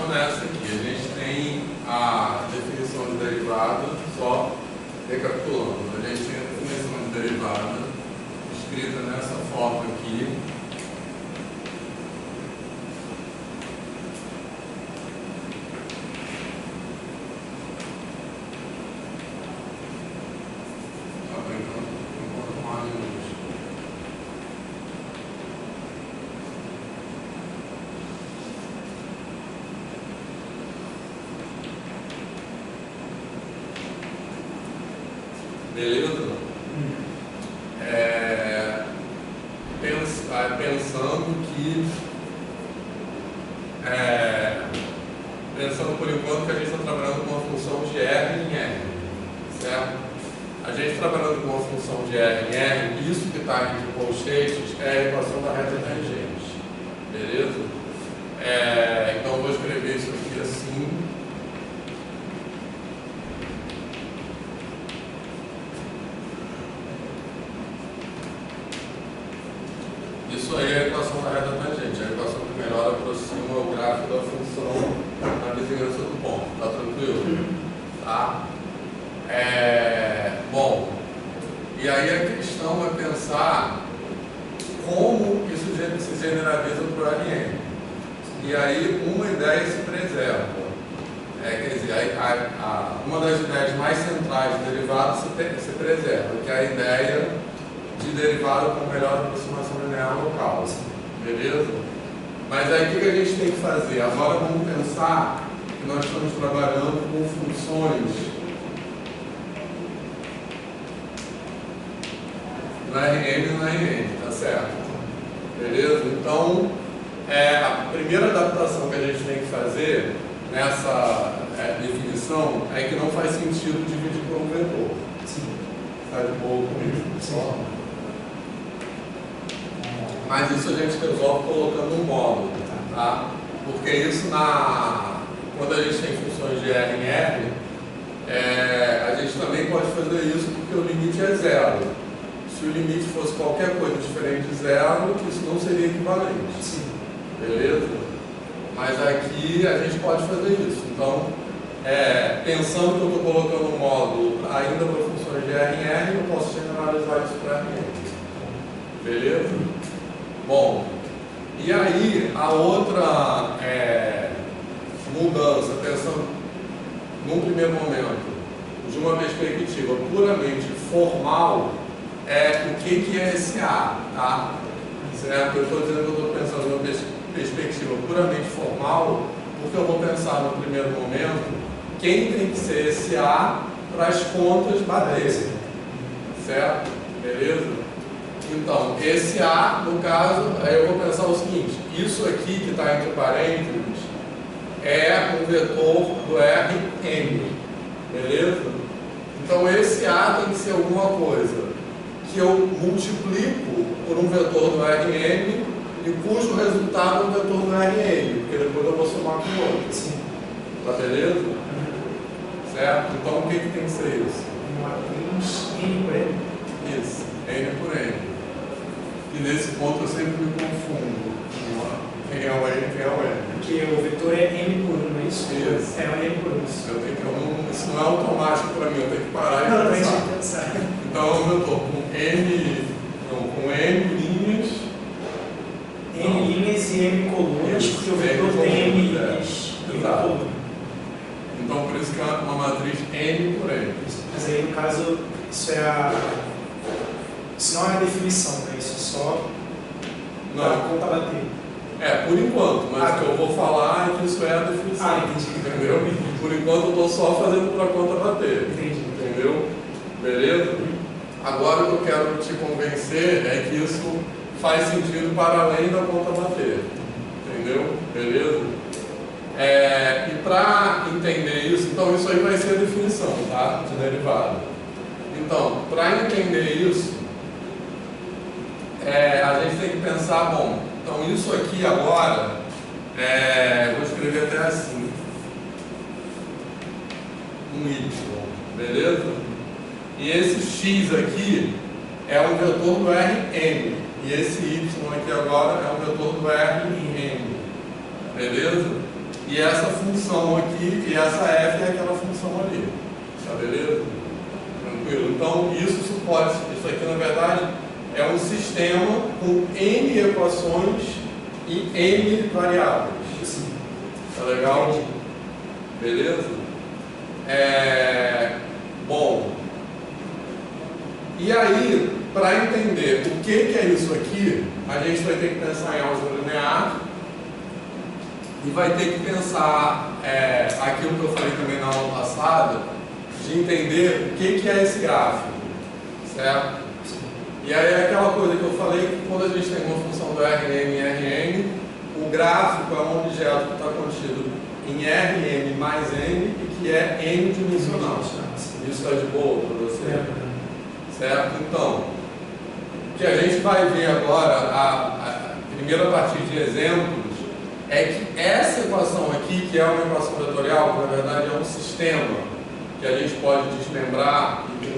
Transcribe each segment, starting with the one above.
funciona essa aqui. A gente tem a definição de derivada, só recapitulando. A gente tem a definição de derivada escrita nessa forma aqui. Beleza? Pensando por enquanto que a gente está trabalhando com uma função de R em R, certo? A gente trabalhando com uma função de R em R, isso que está entre colchetes é a equação da reta tangente, beleza? Então eu vou escrever isso aqui assim. Isso aí é a equação da reta tangente, a equação que melhor aproxima o gráfico da função na vizinhança do ponto. Tá tranquilo? Tá? Bom, e aí a questão é pensar como isso se generaliza para o RN. E aí uma ideia se preserva. Quer dizer, uma das ideias mais centrais de derivado se preserva, que é a ideia de derivada com melhor aproximação linear local. Beleza? Mas aí o que a gente tem que fazer? Agora vamos pensar que nós estamos trabalhando com funções no RN e no RN, tá certo? Beleza? Então, a primeira adaptação que a gente tem que fazer nessa definição é que não faz sentido dividir por um vetor. Sim. Tá de boa comigo? Sim. Mas isso a gente resolve colocando um módulo, tá? Porque isso quando a gente tem funções de R em R, a gente também pode fazer isso porque o limite é zero. Se o limite fosse qualquer coisa diferente de zero, isso não seria equivalente. Sim. Beleza? Mas aqui a gente pode fazer isso. Então, pensando que eu estou colocando um módulo ainda para funções de R em R, eu posso generalizar isso para R em R. Beleza? Bom, e aí a outra mudança, pensando num primeiro momento, de uma perspectiva puramente formal, o que é esse A, tá? Certo? Eu estou dizendo que eu estou pensando numa perspectiva puramente formal, porque eu vou pensar no primeiro momento quem tem que ser esse A para as contas baterem, certo? Beleza? Então, esse A, no caso, aí eu vou pensar o seguinte, isso aqui que está entre parênteses é um vetor do Rn, beleza? Então, esse A tem que ser alguma coisa que eu multiplico por um vetor do Rn e cujo resultado é um vetor do Rn, porque depois eu vou somar com o outro. Sim. Tá beleza? Certo? Então, o que tem que ser isso? N por N. Isso, N por N. E nesse ponto eu sempre me confundo. Quem é o N e quem é o N. Porque o vetor é M por 1, não é isso? Isso. É o N por 1. Isso não é automático para mim, eu tenho que parar e pensar. Então é um vetor com N linhas. N linhas e M colunas, porque o vetor tem M linhas e coluna. Então por isso que é uma matriz N por N. Mas aí no caso, isso não é a definição, né? Isso é só a conta bater. Por enquanto, mas o que eu vou falar é que isso é a definição. Entendi. Entendeu? Por enquanto eu estou só fazendo para a conta bater. Entendi. Entendeu? Beleza? Agora o que eu quero te convencer é que isso faz sentido para além da conta bater. Entendeu? Beleza? E para entender isso, então isso aí vai ser a definição, tá? De derivada. Então, para entender isso, a gente tem que pensar, bom, então isso aqui agora, vou escrever até assim, um Y, beleza? E esse X aqui é um vetor do Rn, e esse Y aqui agora é um vetor do Rn, beleza? e essa função aqui, e essa f é aquela função ali. Tá beleza? Tranquilo? Então, isso aqui na verdade é um sistema com n equações e n variáveis. Tá legal? Beleza? Bom, e aí, para entender o que é isso aqui, a gente vai ter que pensar em álgebra linear e vai ter que pensar aquilo que eu falei também na aula passada, de entender o que é esse gráfico, certo? E aí é aquela coisa que eu falei, que quando a gente tem uma função do Rn e Rn, o gráfico é um objeto que está contido em Rn mais n e que é n dimensional. Isso está de boa para você? Certo? Então, o que a gente vai ver agora, primeiro a partir de exemplos, é que essa equação aqui, que é uma equação vetorial, que na verdade é um sistema que a gente pode desmembrar, e que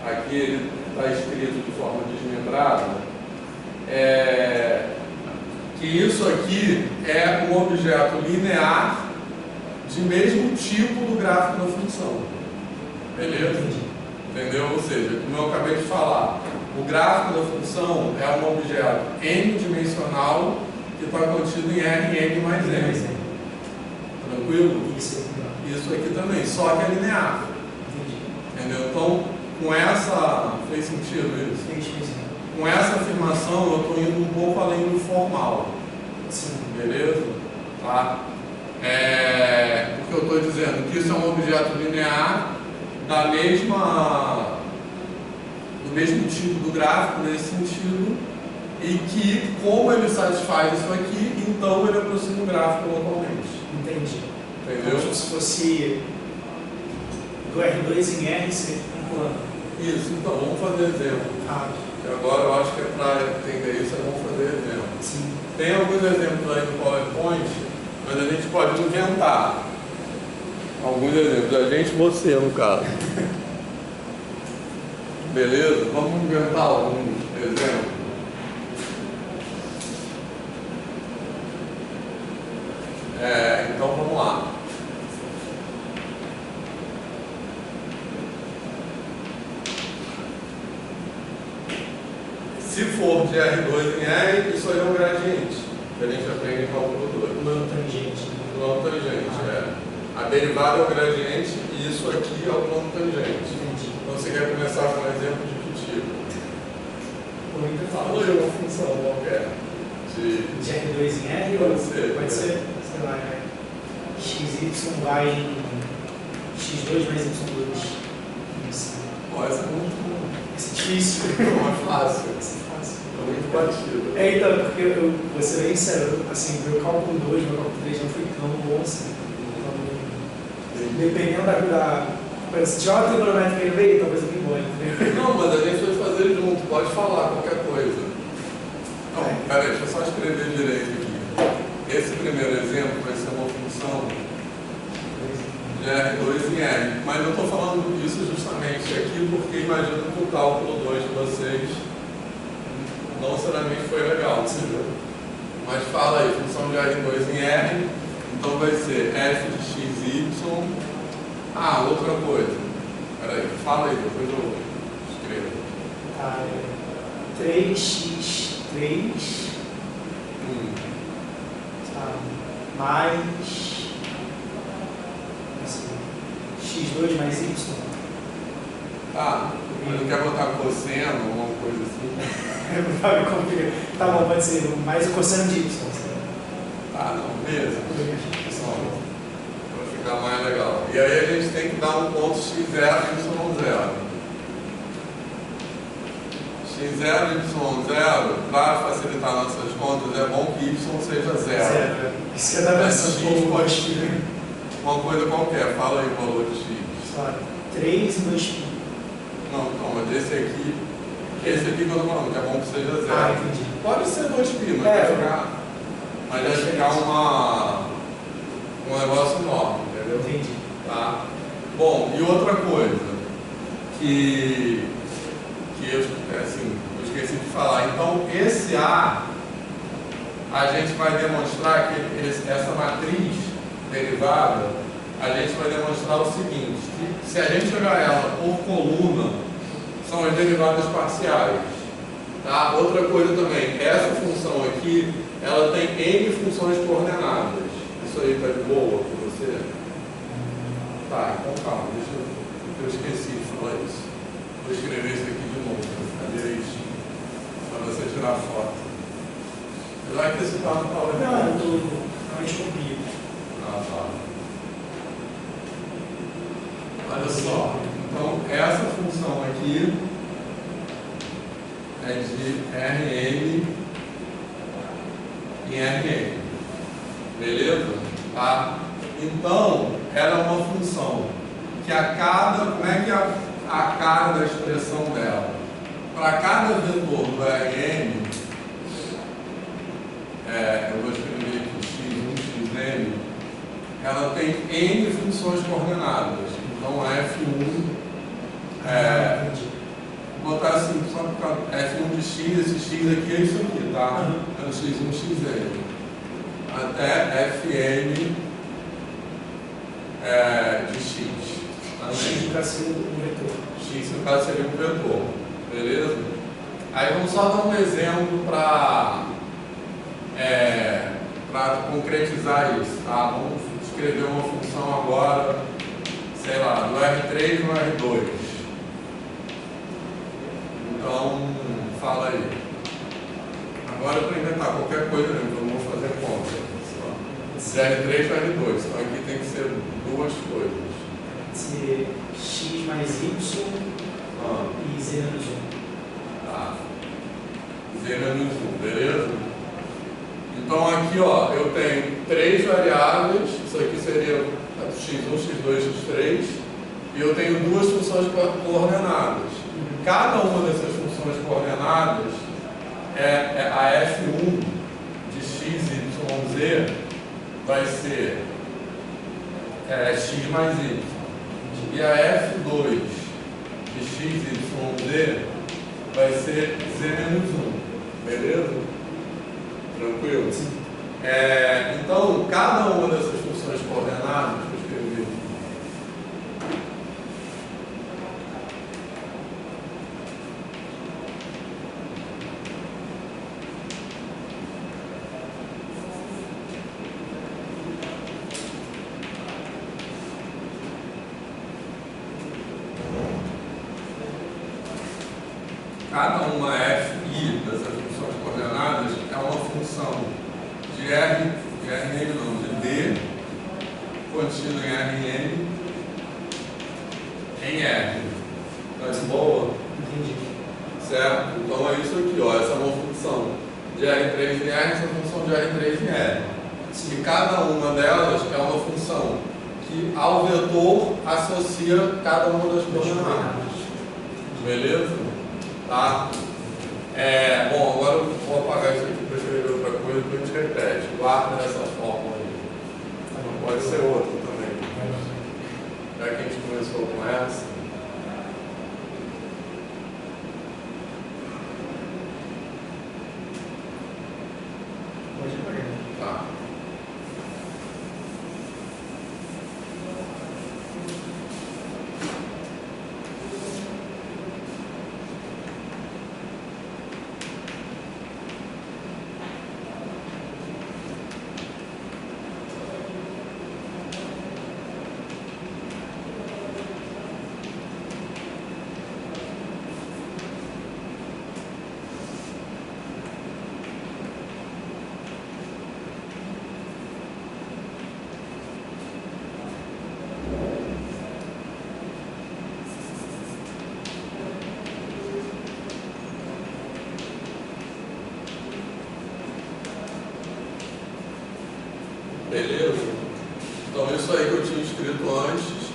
aqui ele está escrito de forma desmembrada, que isso aqui é um objeto linear de mesmo tipo do gráfico da função. Beleza? Entendeu? Ou seja, como eu acabei de falar, o gráfico da função é um objeto n-dimensional que está contido em Rn mais n. Tranquilo? Isso aqui também, só que é linear. Entendeu? Então, com essa... Fez sentido isso? Fez. Com essa afirmação, eu estou indo um pouco além do formal. Sim. Beleza? Tá? Porque eu estou dizendo que isso é um objeto linear do mesmo tipo do gráfico, nesse sentido, e que, como ele satisfaz isso aqui, então ele aproxima o gráfico localmente. Entendi. Entendeu? Como se fosse do R2 em R, seria um plano. Isso, então, vamos fazer exemplo. E agora eu acho que para entender isso, vamos fazer exemplo. Sim. Tem alguns exemplos aí no PowerPoint, mas a gente pode inventar alguns exemplos. A gente, você, no caso. Beleza? Vamos inventar algum exemplo. Então vamos lá. Se for de R2 em R, isso aí é um gradiente, que a gente aprende em cálculo 2. Plano tangente. Plano tangente, A derivada é o gradiente e isso aqui é o plano tangente. Entendi. Então você quer começar com um exemplo de que tipo? Fala Pode aí uma função qualquer. de R2 em R? Pode ser. Pode ser, sei lá, XY vai em X2 mais Y2. Essa é muito Esse é difícil. fácil. Esse é fácil. É muito batido. Então, porque eu vou ser bem sério, assim, meu cálculo 2, meu cálculo 3 não foi tão bom assim. Então, dependendo se tiver uma trigonométrica no meio, talvez eu me embora. Não, mas a gente vai fazer junto, pode falar qualquer coisa. Não, peraí, deixa eu só escrever direito aqui. Esse primeiro exemplo vai ser uma função de R2 em R. Mas eu estou falando disso justamente aqui porque imagino que o cálculo 2 de vocês não necessariamente foi legal, entendeu? Mas fala aí, função de R2 em R, então vai ser f de xy. Outra coisa. Peraí, fala aí, depois eu escrevo. 3x3 mais x2 mais y. Mas não quer botar cosseno, alguma coisa assim? Tá bom, pode ser. Mais o cosseno de y. Não, beleza. Para ficar mais legal. E aí a gente tem que dar um ponto x0 e y0. x0 e y0, para facilitar nossas contas, é bom que y seja 0. Isso que é da versão x pode ser uma coisa qualquer. Fala aí o valor de x. 3 e 2π. Não, mas esse aqui que eu estou falando, que é bom que seja 0. Entendi. Pode ser 2π, mas vai ficar um negócio enorme, entendeu? Entendi. Tá? Bom, e outra coisa que eu esqueci de falar. Então, esse A a gente vai demonstrar que essa matriz derivada, a gente vai demonstrar o seguinte, que se a gente olhar ela por coluna, são as derivadas parciais. Tá? Outra coisa também, essa função aqui, ela tem N funções coordenadas. Isso aí tá de boa para você? Tá, então calma, eu esqueci de falar isso. Vou escrever isso aqui de novo, para ficar direitinho, para você tirar foto. Apesar que esse tá no PowerPoint. Não, eu realmente copio. Ah, tá. Olha só, então essa função aqui é de Rn em Rn, beleza? Tá? Então, ela é uma função que a cada, como é que é a cara da expressão dela? Para cada vetor do Rn, eu vou escrever aqui x1, xn, ela tem N funções coordenadas. Então F1, vou botar assim, só por causa F1 de x, esse x aqui é isso aqui, tá? É o x1, xn. Até Fn de x. X no caso seria um vetor. X no caso seria um vetor, beleza? Aí vamos só dar um exemplo para concretizar isso, tá? Vamos escrever uma função agora, sei lá, do R3 no R2. Então, fala aí. Agora para inventar qualquer coisa, né? Então não vou fazer conta. De R3 para R2. Então aqui tem que ser duas coisas. Ser x mais y e z menos 1. Tá. Z menos 1, beleza? Então aqui, ó, eu tenho três variáveis. Isso aqui seria x1, x2, x3. E eu tenho duas funções coordenadas. Cada uma dessas funções coordenadas é a F1 de x, y, z vai ser x mais y. E a F2 de x, y, z vai ser z menos 1. Beleza? Tranquilo? Sim. Então, cada uma dessas funções coordenadas, deixa eu escrever aqui. Cada uma Fi dessas funções coordenadas é uma função de D contida em Rn em R. Tá de boa? Entendi. Certo? Então é isso aqui, ó. Essa é uma função de R3 em R, essa é uma função de R3 em R. E cada uma delas é uma função que ao vetor associa cada uma das coordenadas. Beleza? Tá? Bom, agora eu vou apagar isso aqui para escrever outra coisa, depois a gente repete. Guarda dessa forma aí. Pode ser outra também. Já que a gente começou com essa. Pode apagar. Tá. Beleza? Então isso aí que eu tinha escrito antes,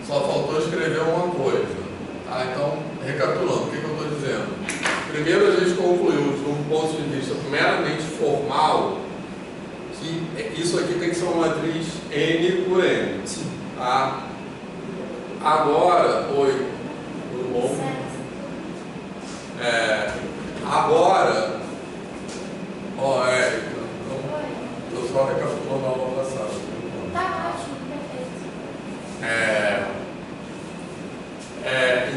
só faltou escrever uma coisa. Tá? Então, recapitulando, o que eu estou dizendo? Primeiro a gente concluiu, de um ponto de vista meramente formal, que isso aqui tem que ser uma matriz N por N. Sim. Tá? Agora, oi, tudo bom? Agora, ó, Érica, só recapitulando a aula passada. Tá ótimo, perfeito.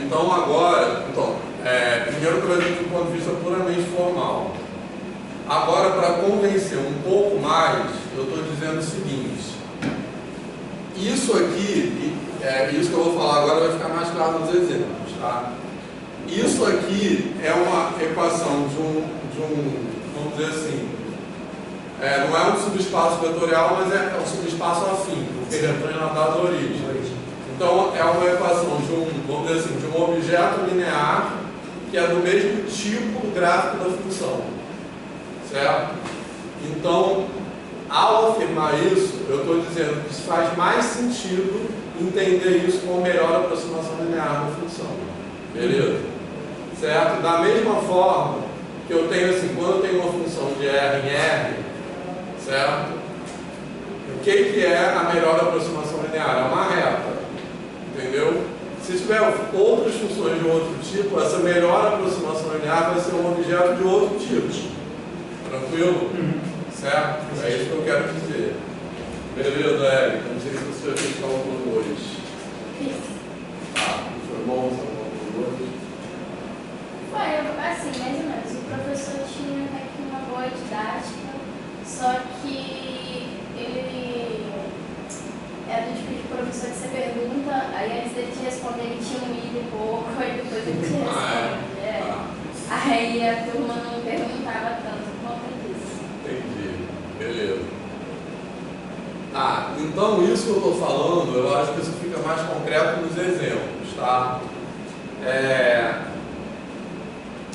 Então agora, primeiro trazendo de um ponto de vista puramente formal. Agora, para convencer um pouco mais, eu estou dizendo o seguinte: isso aqui, isso que eu vou falar agora vai ficar mais claro nos exemplos, tá? Isso aqui é uma equação de um, vamos dizer assim, não é um subespaço vetorial, mas é um subespaço afim, porque ele entra na dada origem. Então, é uma equação de vamos dizer assim, de um objeto linear que é do mesmo tipo do gráfico da função, certo? Então, ao afirmar isso, eu estou dizendo que faz mais sentido entender isso como melhor aproximação linear da função, beleza? Certo? Da mesma forma que eu tenho assim, quando eu tenho uma função de R em R, certo? O que é a melhor aproximação linear? É uma reta, entendeu? Se tiver outras funções de outro tipo, essa melhor aproximação linear vai ser um objeto de outro tipo. Tranquilo? Certo? É isso que eu quero dizer. Beleza, Érica? Não sei se você já fez cálculo 2. Fiz. Foi bom esse cálculo 2? Foi, assim, mais ou menos. O professor tinha até que uma boa didática, só que ele é do tipo de professor que você pergunta, aí antes dele te responder ele tinha um e pouco, aí depois ele te responde. Aí a turma não perguntava tanto por conta disso. Entendi. Beleza. Então isso que eu estou falando, eu acho que isso fica mais concreto nos exemplos, tá?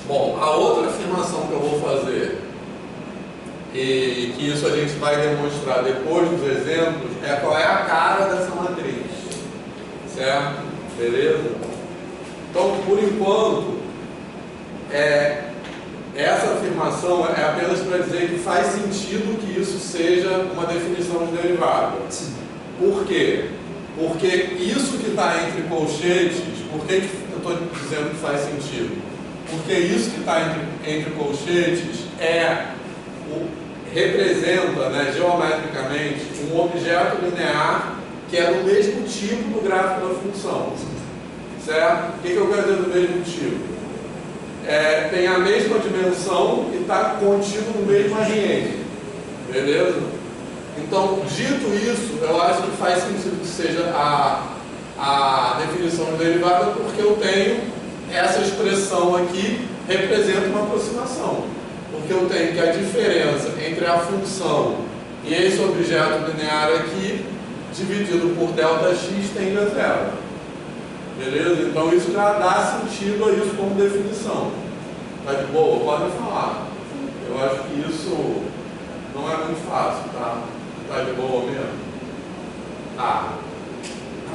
Bom, a outra afirmação que eu vou fazer, e que isso a gente vai demonstrar depois dos exemplos, é qual é a cara dessa matriz, certo? Beleza? Então, por enquanto, essa afirmação é apenas para dizer que faz sentido que isso seja uma definição de derivada. Por quê? Porque isso que está entre colchetes, por que eu estou dizendo que faz sentido? Porque isso que está entre colchetes representa, né, geometricamente, um objeto linear que é do mesmo tipo do gráfico da função. Certo? O que eu quero dizer do mesmo tipo? Tem a mesma dimensão e está contido no mesmo RN. Beleza? Então, dito isso, eu acho que faz sentido que seja a definição de derivada, porque eu tenho essa expressão aqui representa uma aproximação. Porque eu tenho que a diferença entre a função e esse objeto linear aqui, dividido por ΔX, tende a zero. Beleza? Então isso já dá sentido a isso como definição. Tá de boa? Pode falar. Eu acho que isso não é muito fácil, tá? Tá de boa mesmo? Tá.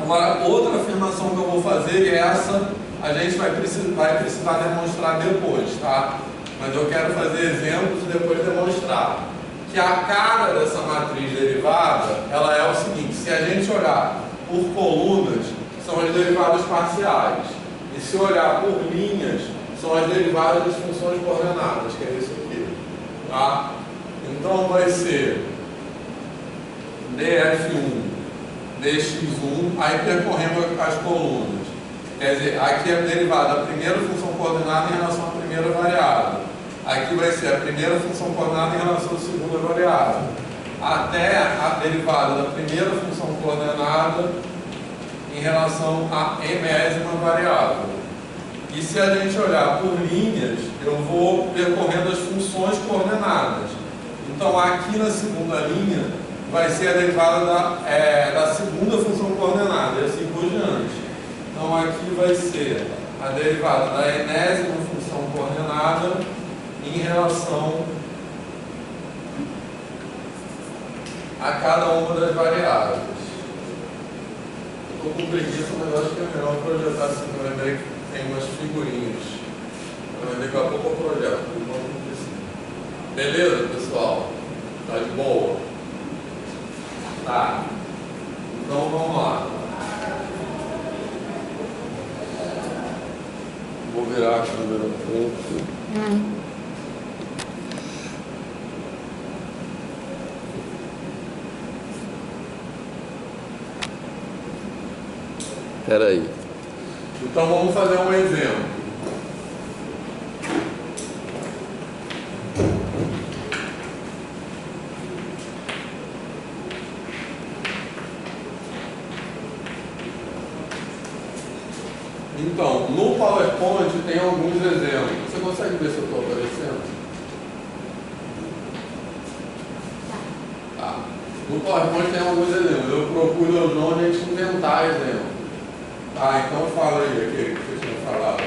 Agora, outra afirmação que eu vou fazer, e essa a gente vai precisar demonstrar depois, tá? Mas eu quero fazer exemplos e depois demonstrar. Que a cara dessa matriz derivada, ela é o seguinte: se a gente olhar por colunas, são as derivadas parciais. E se olhar por linhas, são as derivadas das funções coordenadas, que é isso aqui. Tá? Então vai ser df1, dx1, aí percorrendo as colunas. Quer dizer, aqui é a derivada da primeira função coordenada em relação à primeira variável. Aqui vai ser a primeira função coordenada em relação à segunda variável. Até a derivada da primeira função coordenada em relação à enésima variável. E se a gente olhar por linhas, eu vou percorrendo as funções coordenadas. Então aqui na segunda linha vai ser a derivada da segunda função coordenada, e assim por diante. Então aqui vai ser a derivada da enésima função coordenada em relação a cada uma das variáveis. Estou com preguiça, mas acho que é melhor projetar assim, que eu lembrei que tem umas figurinhas. Mas daqui a pouco eu projeto, beleza, pessoal? Tá de boa? Tá. Então vamos lá. Vou virar a câmera um pouco. Espera aí. Então vamos fazer um exemplo. Então, no PowerPoint tem alguns exemplos. Você consegue ver se eu estou aparecendo? Tá. No PowerPoint tem alguns exemplos. Eu procuro o nome a gente inventar exemplos. Tá, então fala aí aquele que você tinha falado.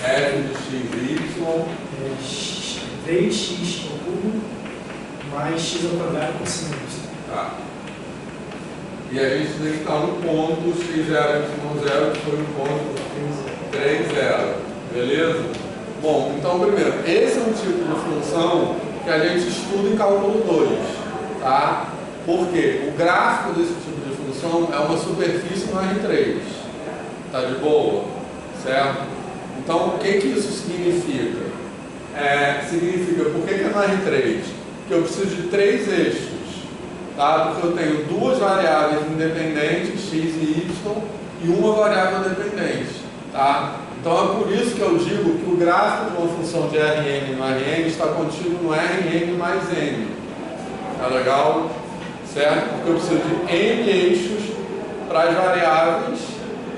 F de x, y. 3x ao cubo mais x ao quadrado com sinus. Tá. E a gente tem que estar no ponto x0, y0, que foi o ponto 3, 0. Beleza? Bom, então primeiro, esse é um tipo de função que a gente estuda em cálculo 2. Tá? Porque o gráfico desse tipo de função é uma superfície no R3. Tá de boa? Certo? Então, o que isso significa? Significa, por que é no R3? Que eu preciso de 3 eixos. Tá? Porque eu tenho 2 variáveis independentes, x e y, e uma variável dependente. Tá? Então é por isso que eu digo que o gráfico de uma função de Rn no Rn está contido no Rn mais n. Tá legal? Certo? Porque eu preciso de n eixos para as variáveis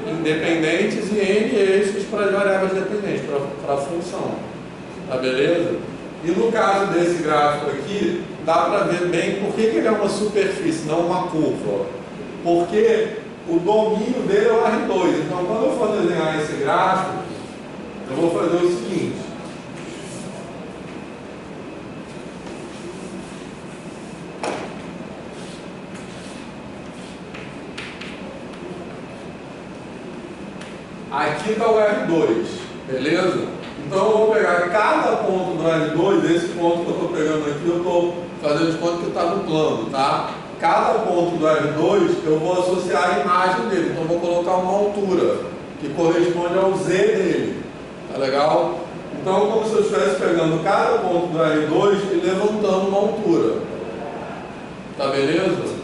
independentes e n eixos para as variáveis dependentes, para a função. Tá beleza? E no caso desse gráfico aqui, dá para ver bem por que ele é uma superfície, não uma curva. Porque o domínio dele é o R2. Então, quando eu for desenhar esse gráfico, eu vou fazer o seguinte. Aqui está o R2, beleza? Então eu vou pegar cada ponto do R2, esse ponto que eu estou pegando aqui, eu estou fazendo de conta que está no plano, tá? Cada ponto do R2 eu vou associar a imagem dele, então eu vou colocar uma altura que corresponde ao Z dele, tá legal? Então como se eu estivesse pegando cada ponto do R2 e levantando uma altura, tá beleza?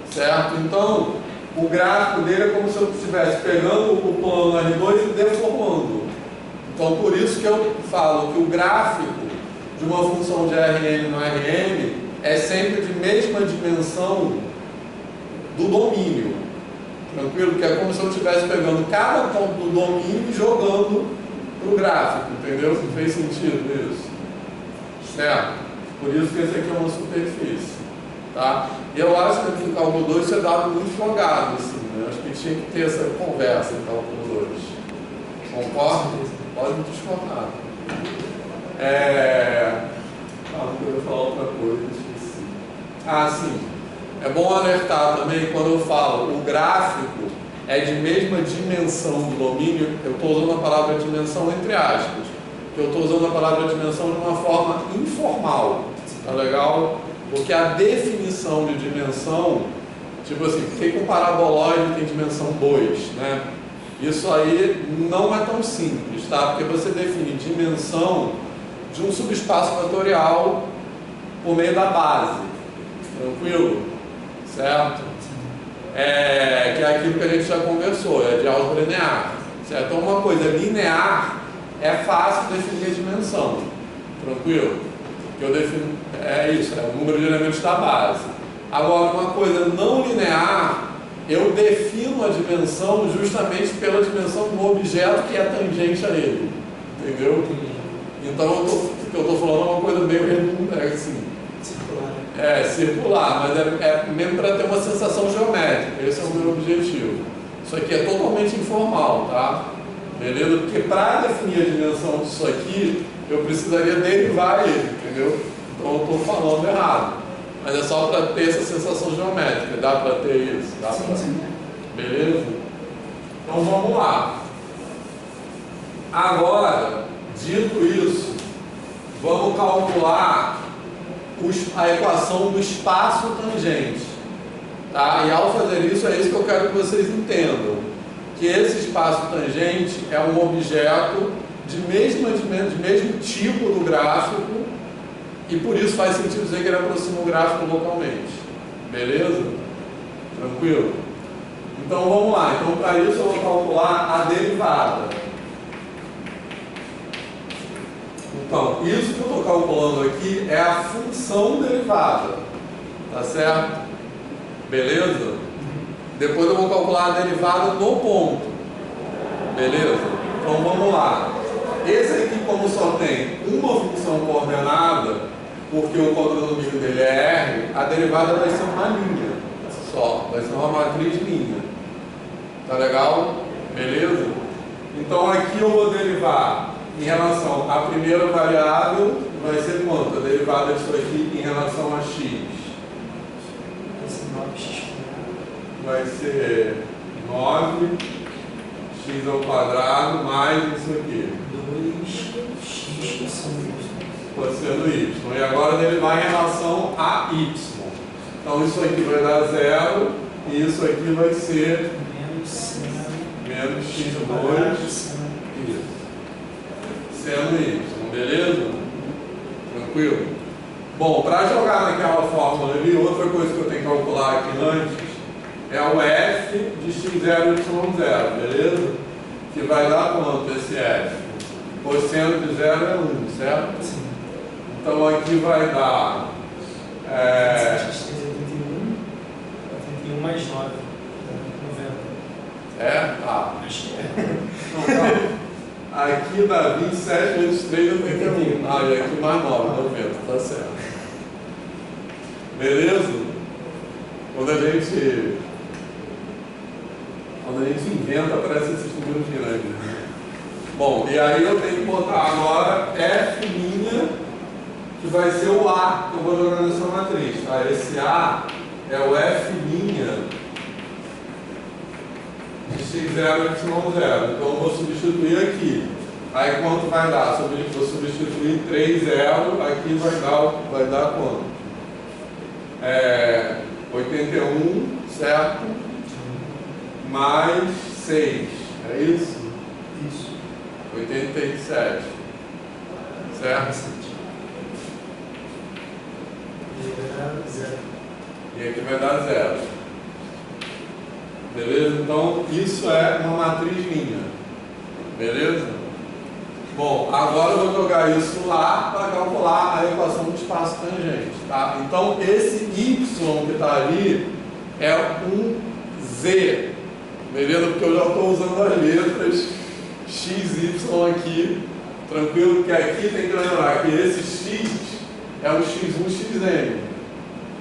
Certo? Então o gráfico dele é como se eu estivesse pegando o plano R2 e deformando. Então, por isso que eu falo que o gráfico de uma função de Rn no Rn é sempre de mesma dimensão do domínio. Tranquilo? Que é como se eu estivesse pegando cada ponto do domínio e jogando para o gráfico. Entendeu? Fez sentido isso? Certo? Por isso que esse aqui é uma superfície. Tá? E eu acho que aqui no cálculo 2 isso é dado muito jogado. Assim, né? Acho que tinha que ter essa conversa em cálculo 2. Concorda? Pode me discordar. Eu ia falar outra coisa, esqueci. Sim. É bom alertar também quando eu falo o gráfico é de mesma dimensão do domínio. Eu estou usando a palavra dimensão entre aspas. Eu estou usando a palavra dimensão de uma forma informal. Tá legal? Porque a definição de dimensão, tipo assim, por que um paraboloide tem dimensão 2, né? Isso aí não é tão simples, tá? Porque você define dimensão de um subespaço fatorial por meio da base. Tranquilo? Certo? Que é aquilo que a gente já conversou, é de álgebra linear. Certo? Então uma coisa linear é fácil definir a dimensão. Tranquilo? Que eu defino, é isso, é o número de elementos da base. Agora, uma coisa não linear, eu defino a dimensão justamente pela dimensão do objeto que é tangente a ele. Entendeu? Então, o que eu estou falando é uma coisa meio redundante, assim. Circular. Circular, mas é mesmo para ter uma sensação geométrica. Esse é o meu objetivo. Isso aqui é totalmente informal, tá? Beleza? Porque para definir a dimensão disso aqui, eu precisaria derivar ele, entendeu? Então, eu estou falando errado. Mas é só para ter essa sensação geométrica. Dá para ter isso? Dá pra... Beleza? Então vamos lá. Agora, dito isso, vamos calcular a equação do espaço tangente. Tá? E ao fazer isso, é isso que eu quero que vocês entendam. Que esse espaço tangente é um objeto de mesmo tipo do gráfico. E por isso faz sentido dizer que ele aproxima o gráfico localmente. Beleza? Tranquilo? Então vamos lá, então para isso eu vou calcular a derivada. Então, isso que eu estou calculando aqui é a função derivada, tá certo? Beleza? Depois eu vou calcular a derivada no ponto, beleza? Então vamos lá. Esse aqui, como só tem uma função coordenada, porque o codinômio dele é R, a derivada vai ser uma linha só, vai ser uma matriz linha. Tá legal? Beleza? Então aqui eu vou derivar em relação à primeira variável, vai ser quanto? A derivada disso aqui em relação a x. Vai ser 9x ao quadrado mais isso aqui. 2x cosseno y. E agora derivar em relação a y. Então isso aqui vai dar 0 e isso aqui vai ser menos x2 seno y. Beleza? Tranquilo? Bom, para jogar naquela fórmula ali, outra coisa que eu tenho que calcular aqui antes é o f de x0 y0, beleza? Que vai dar quanto esse f? Cosseno de 0 é 1, certo? Sim. Então aqui vai dar 81 mais 9, 90. É? Tá. Acho que é. Não, tá. Aqui dá 27 vezes 3, 81. Ah, e aqui mais 9, 90, tá certo. Beleza? Quando a gente inventa, parece esses números grandes. Bom, e aí eu tenho que botar agora f minha, que vai ser o A que eu vou jogar nessa matriz. Tá? Esse A é o f minha de x0 y0. Então eu vou substituir aqui. Aí quanto vai dar? Vou substituir 3 0, aqui vai dar quanto? 81, certo? Mais 6, é isso? Isso. 87, certo? E vai dar 0. E aqui vai dar 0. Beleza? Então isso é uma matriz linha. Beleza? Bom, agora eu vou jogar isso lá para calcular a equação do espaço tangente. Tá? Então esse y que está ali é um z. Beleza? Porque eu já estou usando as letras x, y aqui. Tranquilo? Porque aqui tem que lembrar que esse x é o x1, xn.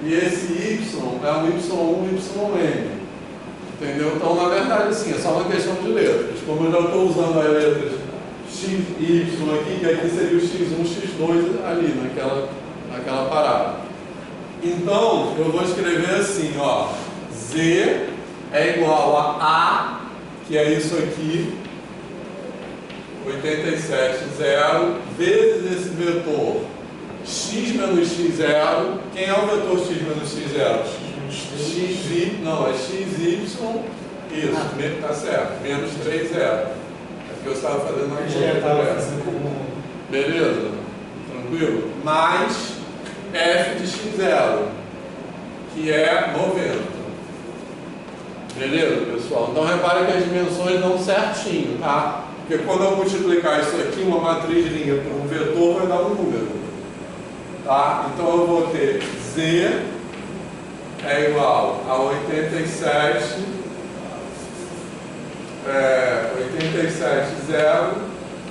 E esse y é o y1, yn. Entendeu? Então, na verdade, assim, é só uma questão de letras. Como eu já estou usando as letras x e y aqui, que aqui seria o x1, x2 ali, naquela parada. Então, eu vou escrever assim, ó. Z é igual a, que é isso aqui, 87, 0, vezes esse vetor x menos x0. Quem é o vetor x menos x0? xy, não, é xy, isso, tá certo, menos 3, 0. Aqui eu estava fazendo uma conta. Beleza? Tranquilo? Mais f de x0, que é 90. Beleza, pessoal? Então repare que as dimensões dão certinho, tá? Porque quando eu multiplicar isso aqui, uma matriz linha por um vetor, vai dar um número. Tá? Então eu vou ter z é igual a 87, 0,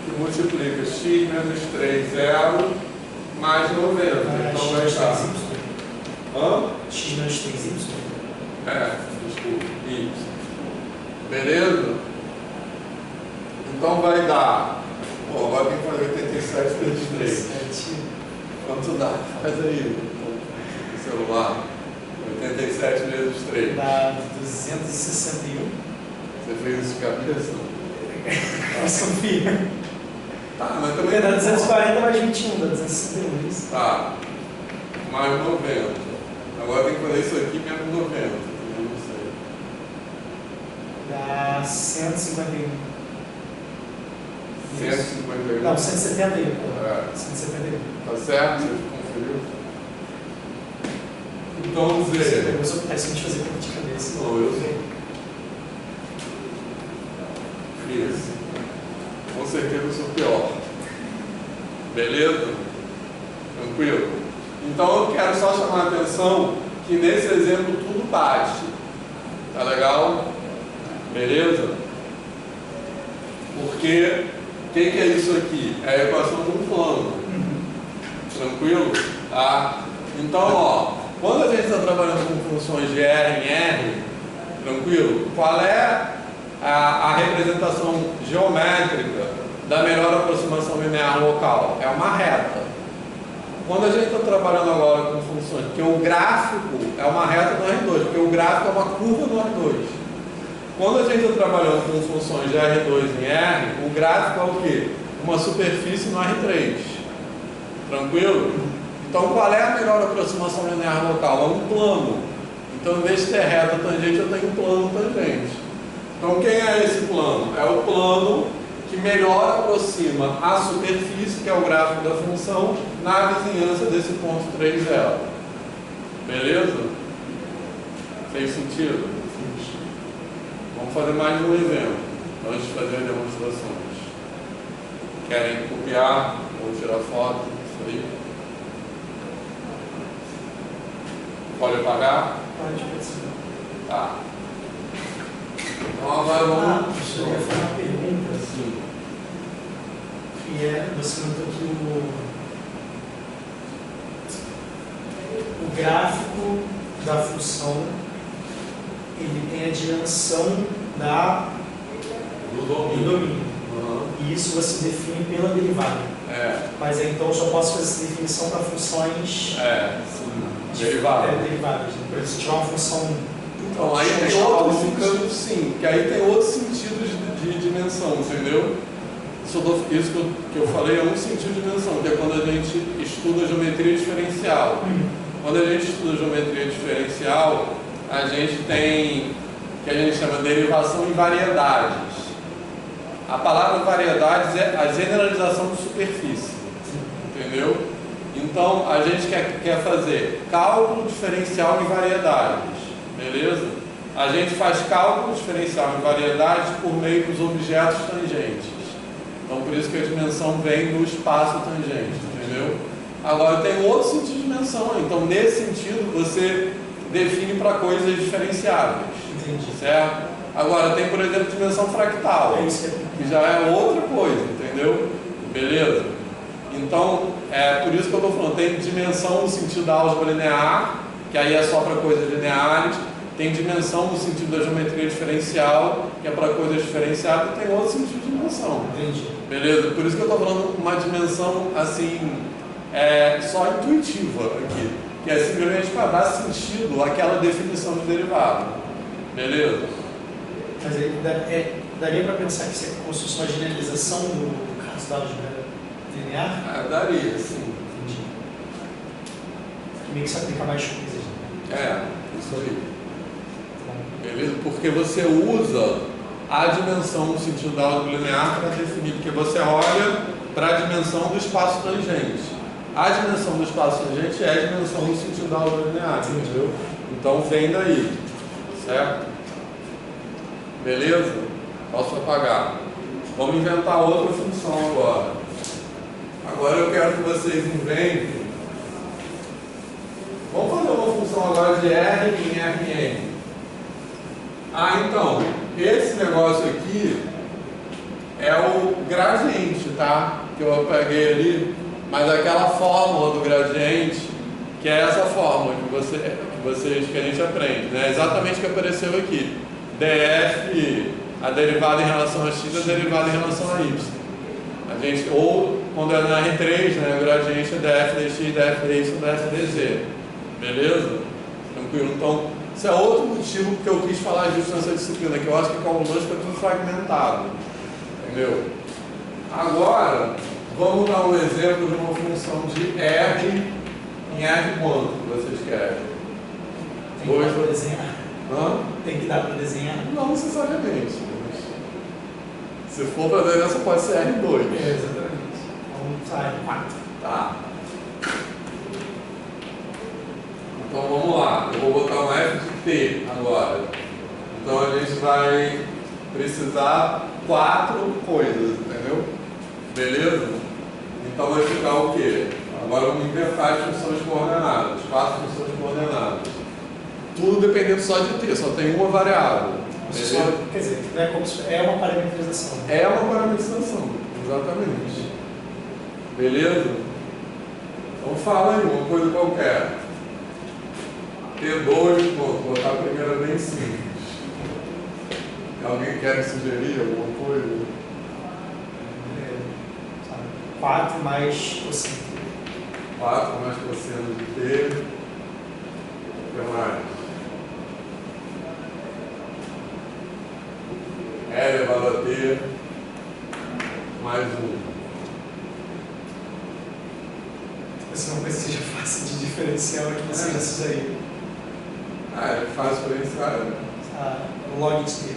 que multiplica x menos 3, 0, mais 90. Então vai dar. X menos 3y? Desculpa, y. Beleza? Então vai dar. Bom, agora tem que fazer 87 vezes 3. Quanto dá? Faz aí. No celular. 87 vezes 3. Dá 261. Você fez isso de cabeça? Nossa, filho. Tá, mas também dá 240 mais 21, dá 261. Isso. Tá. Mais 90. Agora tem que fazer isso aqui menos 90. Eu não sei. Dá 151. 151? Não, 171. 171. Tá certo? Você conferiu? Então, Z. Você pegou só péssimo de fazer conta de cabeça. Não, eu sei. Isso. Com certeza eu sou pior. Beleza? Tranquilo? Então eu quero só chamar a atenção que nesse exemplo tudo bate. Tá legal? Beleza? Porque o que é isso aqui? É a equação de um plano. Tranquilo? Tá? Então, ó, quando a gente está trabalhando com funções de R em R, tranquilo? Qual é a representação geométrica da melhor aproximação linear local? É uma reta. Quando a gente está trabalhando agora com funções, porque o gráfico é uma reta no R2, porque o gráfico é uma curva no R2. Quando a gente está trabalhando com funções de R2 em R, o gráfico é o quê? Uma superfície no R3. Tranquilo? Então, qual é a melhor aproximação linear local? É um plano. Então, em vez de ter reta tangente, eu tenho um plano tangente. Então, quem é esse plano? É o plano que melhor aproxima a superfície, que é o gráfico da função, na vizinhança desse ponto 3, 0. Beleza? Fez sentido? Vamos fazer mais um exemplo, antes de fazer as demonstrações. Querem copiar ou tirar foto? Isso aí. Pode apagar? Pode, pode ser. Tá. Então agora vamos... Eu ia fazer uma pergunta, assim, que é, você notou que o gráfico da função, ele tem a dimensão do domínio. Uhum. E isso você define pela derivada. Mas aí, então eu só posso fazer essa definição para funções derivadas. Derivadas. Por exemplo, se tiver uma função. Então, aí tem outro sentido, sim, que aí tem outros sentidos de dimensão, entendeu? Isso que eu falei é um sentido de dimensão, que é quando a gente estuda geometria diferencial. Quando a gente estuda geometria diferencial, a gente tem o que a gente chama de derivação em variedades. A palavra variedades é a generalização de superfície, entendeu? Então, a gente quer fazer cálculo diferencial em variedades, beleza? A gente faz cálculo diferencial em variedades por meio dos objetos tangentes. Então, por isso que a dimensão vem do espaço tangente, entendeu? Agora, tem outro sentido de dimensão. Então, nesse sentido, você define para coisas diferenciáveis. Entendi. Certo? Agora, tem, por exemplo, dimensão fractal, que já é outra coisa, entendeu? Beleza? Então, é por isso que eu estou falando, tem dimensão no sentido da álgebra linear, que aí é só para coisas lineares, tem dimensão no sentido da geometria diferencial, que é para coisas diferenciadas, e tem outro sentido de dimensão. Entendi. Beleza? Por isso que eu estou falando uma dimensão, assim, só intuitiva aqui, que é simplesmente para dar sentido àquela definição de derivado. Beleza? Mas aí daria para pensar que isso é como se fosse uma generalização do caso da álgebra linear? Daria, sim. Entendi. Que meio que se aplica a mais coisas. Isso aí. Beleza? Porque você usa a dimensão no sentido da álgebra linear para definir, porque você olha para a dimensão do espaço tangente. A dimensão do espaço tangente é a dimensão no sentido da álgebra linear, entendeu? Então vem daí, certo? Beleza? Posso apagar. Vamos inventar outra função agora. Agora eu quero que vocês inventem. Vamos fazer uma função agora de R em Rn. Então, esse negócio aqui é o gradiente, tá? Que eu peguei ali, mas aquela fórmula do gradiente, que é essa fórmula que a gente aprende, né? Exatamente o que apareceu aqui. df, a derivada em relação a x, a derivada em relação a y. Ou quando é na R3, né, o gradiente é df dx, df dy, df dz. Beleza? Tranquilo? Então, esse é outro motivo que eu quis falar disso nessa disciplina, que eu acho que o cálculo lógico é tudo fragmentado. Entendeu? Agora, vamos dar um exemplo de uma função de R em R quanto que vocês querem? Tem que dar para desenhar? Tem que dar para desenhar? Não necessariamente. Se for para desenhar, só pode ser R2. Exatamente. Vamos usar R4. Tá. Então vamos lá. Eu vou botar um F de T agora. Então a gente vai precisar 4 coisas, entendeu? Beleza? Então vai ficar o quê? Agora vamos inventar as funções coordenadas, 4 funções coordenadas. Tudo dependendo só de t, só tem uma variável. Beleza? Quer dizer, não é, como se, é uma parametrização. É uma parametrização, exatamente. Beleza? Então fala aí uma coisa qualquer. T2, vou botar a primeira bem simples. Alguém quer sugerir alguma coisa? 4 mais cosseno. 4 mais cosseno de t. O que mais? É elevado a t mais 1. Essa é uma coisa que seja fácil de diferenciar, que não seja isso aí. É fácil diferenciar. Log de t.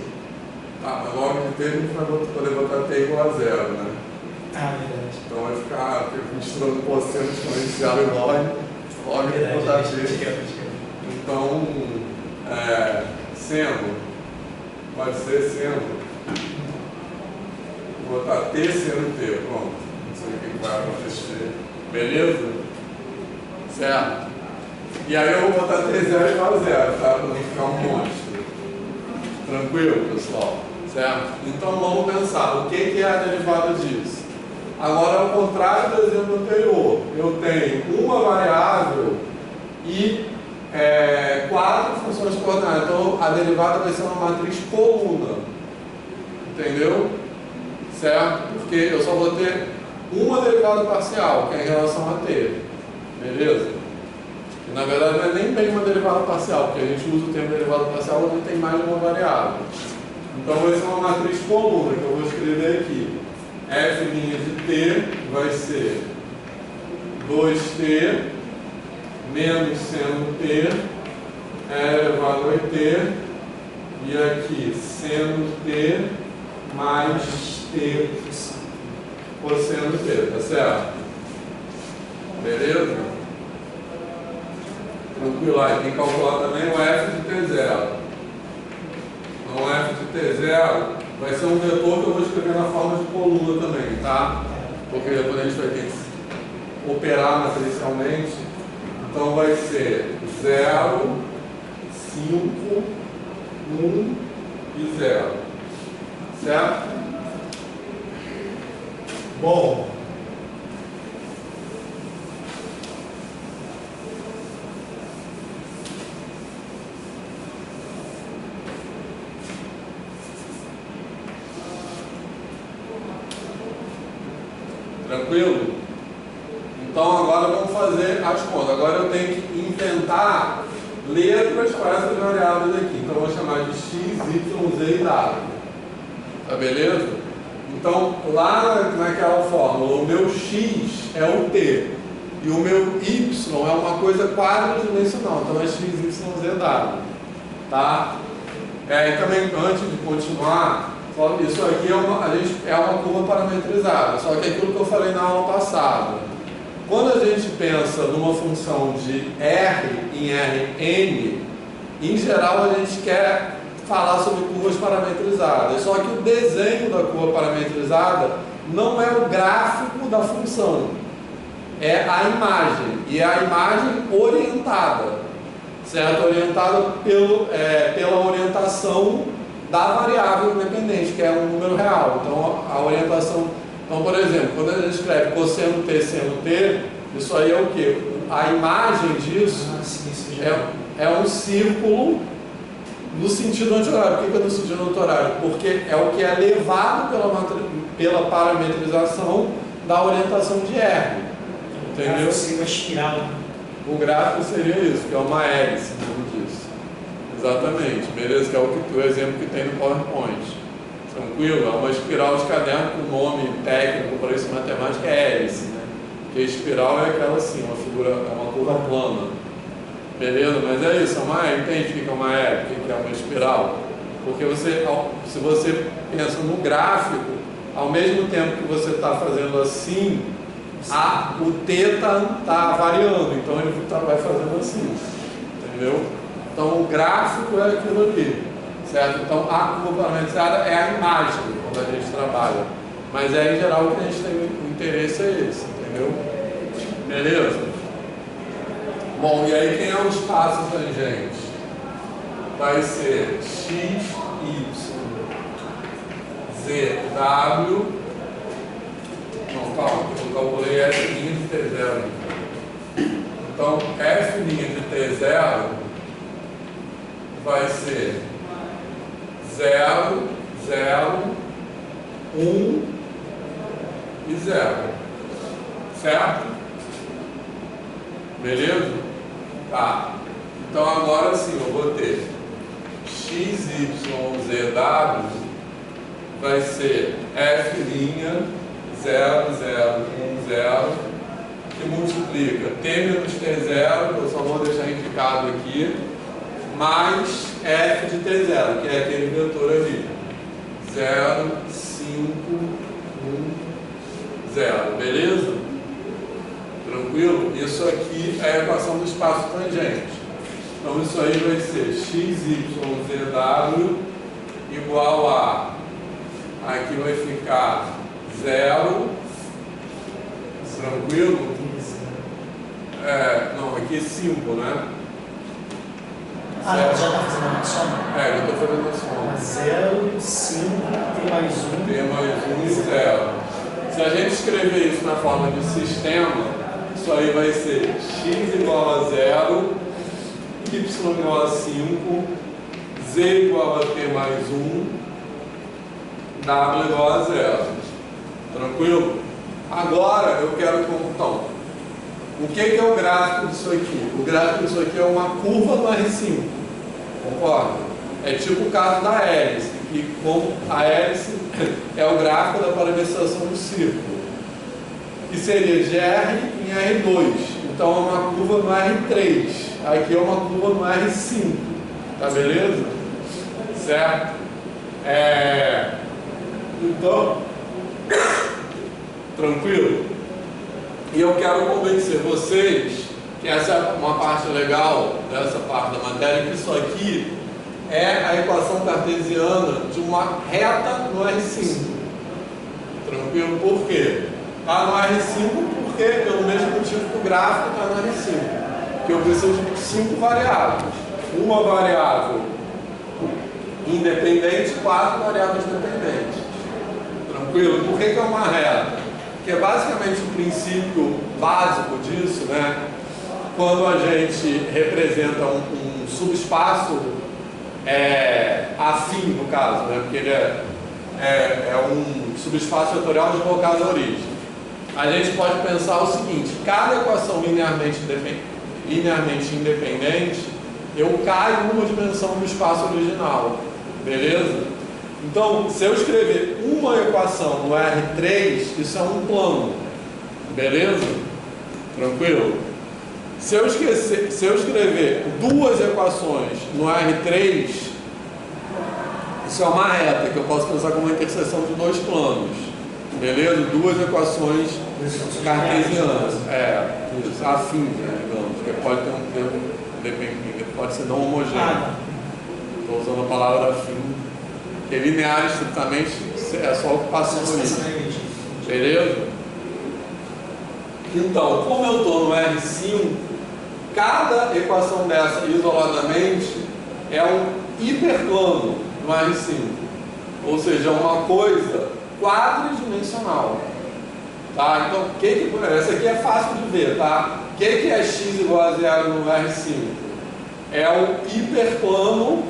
Mas log de t a gente vai poder botar t igual a 0, né? Verdade. Então vai ficar misturando cosseno exponencial e log Verdade, botar t. Então, seno, pode ser seno. Vou botar t seno t, pronto. Não sei o que vai acontecer. Beleza? Certo? E aí eu vou botar t0 igual a 0, tá? Para não ficar um monstro. Tranquilo, pessoal? Certo? Então vamos pensar, o que é a derivada disso? Agora, ao contrário do exemplo anterior, eu tenho uma variável e 4 funções coordenadas. Então a derivada vai ser uma matriz coluna. Entendeu? Certo? Porque eu só vou ter uma derivada parcial, que é em relação a t. Beleza? E, na verdade não é nem bem uma derivada parcial, porque a gente usa o termo derivada parcial quando tem mais de uma variável. Então vai ser uma matriz coluna, que eu vou escrever aqui. F' de t vai ser 2t menos seno t elevado a t, e aqui seno t mais t cosseno t, tá certo? Beleza? Tranquilo, aí tem que calcular também o f de t0. Então o f de t0 vai ser um vetor que eu vou escrever na forma de coluna também, tá? Porque depois a gente vai ter que operar matricialmente. Então vai ser 0, 5, 1 e 0. Certo? Bom. Tranquilo? Então agora vamos fazer as contas. Agora eu tenho que inventar letras para essas variáveis aqui. Então eu vou chamar de x, y, z e w. Tá beleza? Então lá naquela fórmula, o meu x é o t e o meu y é uma coisa quadridimensional. Então é x, y, z, w. Tá? E também, antes de continuar, isso aqui é uma curva parametrizada, só que é aquilo que eu falei na aula passada. Quando a gente pensa numa função de R em Rn, em geral a gente quer falar sobre curvas parametrizadas, só que o desenho da curva parametrizada não é o gráfico da função, é a imagem, e é a imagem orientada, certo? Orientada pela orientação da variável independente, que é um número real. Então a orientação, então por exemplo, quando a gente escreve cosseno t seno t, isso aí é o que? A imagem disso é um círculo no sentido anti-horário. Por que é no sentido anti-horário? Porque é o que é levado pela parametrização da orientação de R. Entendeu? Seria uma espiral. O gráfico seria isso, que é uma hélice, nome disso. Exatamente, beleza? Que é o exemplo que tem no PowerPoint. Tranquilo? É uma espiral de caderno com nome técnico para isso matemática é hélice, né? Porque espiral é aquela assim, uma figura, é uma curva plana. Beleza? Mas é isso, é uma hélice. Entende o que é uma hélice? O que é uma espiral? Porque se você pensa no gráfico, ao mesmo tempo que você está fazendo assim, o t está variando, então ele vai fazendo assim. Entendeu? Então o gráfico é aquilo ali, certo? Então a curva parametrizada é a imagem. quando a gente trabalha. Mas em geral o que a gente tem o interesse é esse, entendeu? Beleza? Bom, e aí quem é o espaço tangente? Vai ser x, y, z, w. Não, calma, eu calculei f' de t0. Então, f' de t0 vai ser 0, 0, 1 e 0. Certo? Beleza? Tá. Então agora sim eu vou ter x, y, z, w vai ser f', 0, 0, 1, 0, que multiplica t menos t0, que eu só vou deixar indicado aqui, mais f de t0, que é aquele vetor ali. 0, 5, 1, 0. Beleza? Tranquilo? Isso aqui é a equação do espaço tangente. Então isso aí vai ser x, y, z, w igual a... Aqui vai ficar 0. Tranquilo? Não, aqui é 5, né? Ah, já está fazendo a soma? Eu estou fazendo a soma. 0, 5, t mais 1. T mais 1 e 0. Se a gente escrever isso na forma de sistema, isso aí vai ser x igual a 0, y igual a 5, z igual a t mais 1, w igual a 0. Tranquilo? Agora eu quero computar. O que é o gráfico disso aqui? O gráfico disso aqui é uma curva do R5. Concorda? É tipo o caso da hélice, que como a hélice é o gráfico da parametrização do círculo, que seria GR em R2. Então é uma curva no R3. Aqui é uma curva no R5. Tá beleza? Certo? Então, tranquilo? E eu quero convencer vocês que essa é uma parte legal dessa parte da matéria, que isso aqui é a equação cartesiana de uma reta no R5. Tranquilo? Por quê? Está no R5 porque, pelo mesmo motivo que o gráfico está no R5. Porque eu preciso de 5 variáveis. Uma variável independente e 4 variáveis dependentes. Tranquilo? Por que é uma reta? Que é basicamente o princípio básico disso, né? Quando a gente representa um subespaço afim, no caso, né? Porque ele é um subespaço vetorial deslocado à origem. A gente pode pensar o seguinte: cada equação linearmente independente, eu caio numa dimensão do espaço original. Beleza? Então, se eu escrever uma equação no R3, isso é um plano. Beleza? Tranquilo? Se eu escrever duas equações no R3, isso é uma reta, que eu posso pensar como uma interseção de dois planos. Beleza? Duas equações cartesianas. Isso, afins, né, digamos. Porque pode ter um termo dependente, pode ser não homogêneo. Estou usando a palavra afim. Porque linear estritamente é só ocupação do origem. Beleza? Então, como eu estou no R5, cada equação dessa isoladamente é um hiperplano no R5. Ou seja, é uma coisa quadridimensional. Tá? Então, essa aqui é fácil de ver, tá? O que é x igual a 0 no R5? É um hiperplano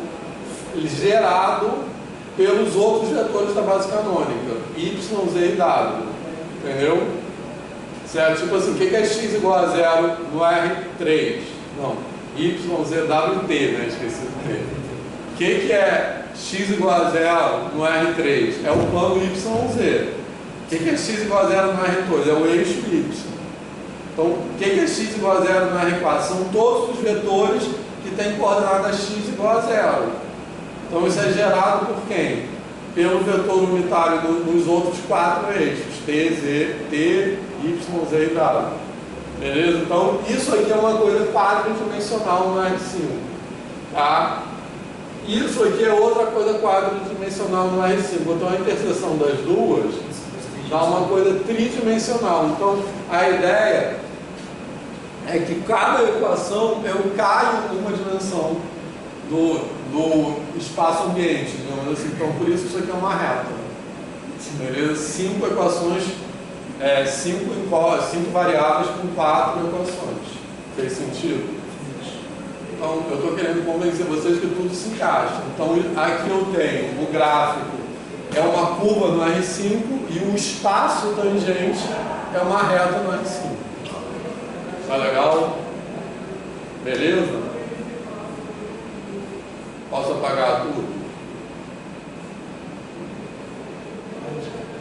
gerado pelos outros vetores da base canônica, y, z e w. Entendeu? Certo? Tipo assim, o que é x igual a 0 no R3? Não, y, z, w e t, né? Esqueci do t. O que é x igual a 0 no R3? É o plano y, z. O que é x igual a 0 no R2? É o eixo y. Então, o que é x igual a 0 no R4? São todos os vetores que têm coordenada x igual a 0. Então isso é gerado por quem? Pelo vetor unitário nos outros 4 eixos, t, z, t, y, z e w. Beleza? Então isso aqui é uma coisa quadridimensional no R5. Tá? Isso aqui é outra coisa quadridimensional no R5. Então a interseção das duas dá uma coisa tridimensional. Então a ideia é que cada equação eu caio uma dimensão do espaço ambiente, digamos assim. Então por isso aqui é uma reta. Beleza? 5 equações, 5 variáveis com 4 equações. Fez sentido? Então, eu estou querendo convencer vocês que tudo se encaixa. Então, aqui eu tenho o gráfico, é uma curva no R5 e o espaço tangente é uma reta no R5. Tá legal? Beleza? Posso apagar tudo?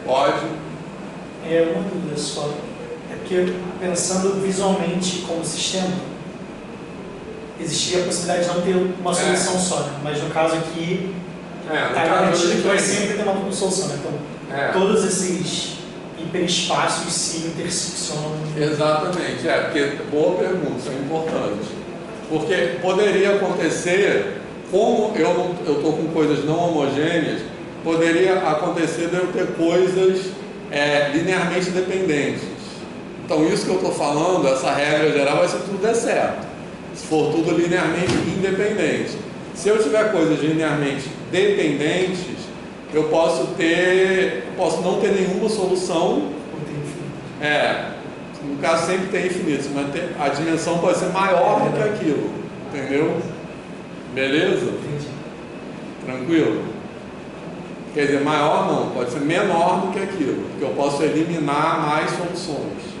Pode? Uma dúvida só. É porque, pensando visualmente como sistema, existia a possibilidade de não ter uma solução só, né? Mas no caso aqui, está garantido que vai sempre ter uma solução, né? Então, todos esses hiperespaços se interseccionam. Exatamente, porque boa pergunta, isso é importante. Porque poderia acontecer, como eu estou com coisas não homogêneas, poderia acontecer de eu ter coisas linearmente dependentes. Então, isso que eu estou falando, essa regra geral, vai ser tudo der certo. Se for tudo linearmente independente. Se eu tiver coisas linearmente dependentes, eu posso não ter nenhuma solução. No caso sempre tem infinito, mas a dimensão pode ser maior do que aquilo. Entendeu? Beleza? Entendi. Tranquilo? Quer dizer, maior não, pode ser menor do que aquilo, porque eu posso eliminar mais soluções.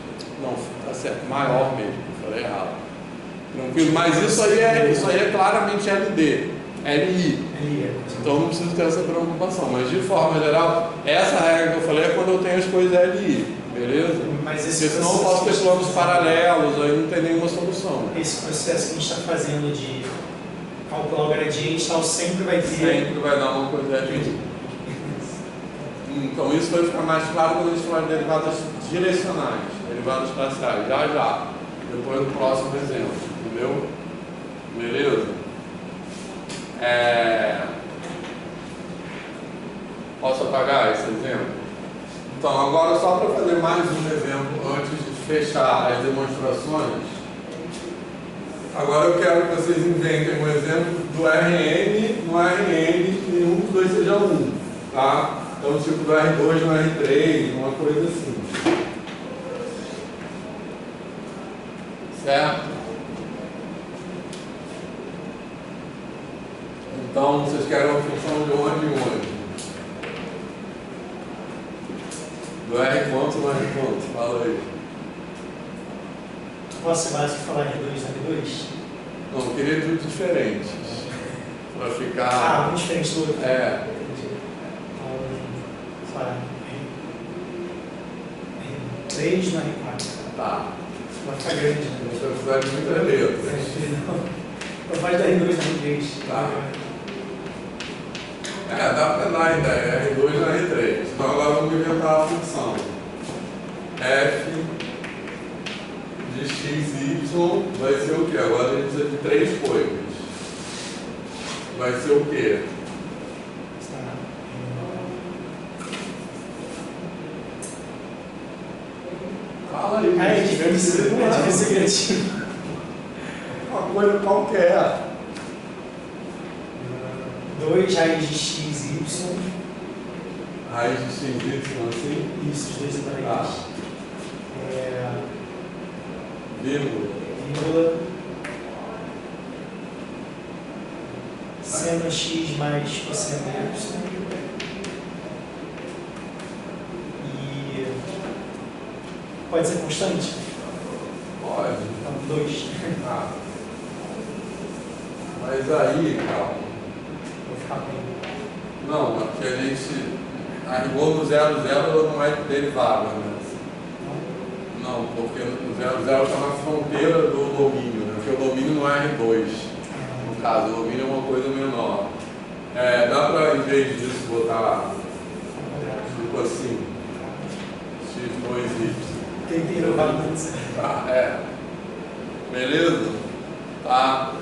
Não, tá certo, maior mesmo, falei errado. Tranquilo? Mas isso aí é claramente LI. Então não preciso ter essa preocupação. Mas de forma geral, essa regra que eu falei é quando eu tenho as coisas LI, beleza? Mas porque senão eu posso ter planos paralelos, aí não tem nenhuma solução. Esse processo que a gente está fazendo de calcular o gradiente tal, sempre vai ter. Sempre vai dar uma coisa LI. Então isso vai ficar mais claro quando a gente falar de derivadas direcionais, derivadas parciais, já. Depois no próximo exemplo, entendeu? Beleza? Posso apagar esse exemplo? Então, agora só para fazer mais um exemplo antes de fechar as demonstrações, agora eu quero que vocês inventem um exemplo do Rn no Rn que nenhum dos dois seja 1, tá? Então, tipo do R2 no R3, uma coisa assim. Certo? Então, vocês querem uma função de onde em onde? Do R quanto no R quanto? Fala aí. Posso ser básico falar R2 no R2? Não, eu queria de diferentes. Para ficar. Um diferente do outro. Então, R3 no R4. Tá. Vai ficar grande, né? Você vai precisar de muitas letras. Então faz da R2 no R3. Tá. Dá para dar ainda, R2 na R3. Então agora vamos inventar a função. F de x, y vai ser o quê? Agora a gente precisa de 3 coisas. Vai ser o quê? Fala aí. É difícil criativo. Uma coisa qualquer. 2 raiz de x, y. Raiz de x, y, assim? Isso, os dois iguais. Vírgula. Seno x mais cosseno y. E pode ser constante? Pode. Então, 2. Mas aí, calma. Vou ficar bem. Não, porque a gente. A rigor no 0, 0 ela não é derivada, né? Não, porque o 0, 0 está na fronteira do domínio, né? Porque o domínio não é R2. No caso, o domínio é uma coisa menor. Dá para, em vez disso, botar tipo assim, x2y. Tentei levar antes. Tá, Beleza? Tá?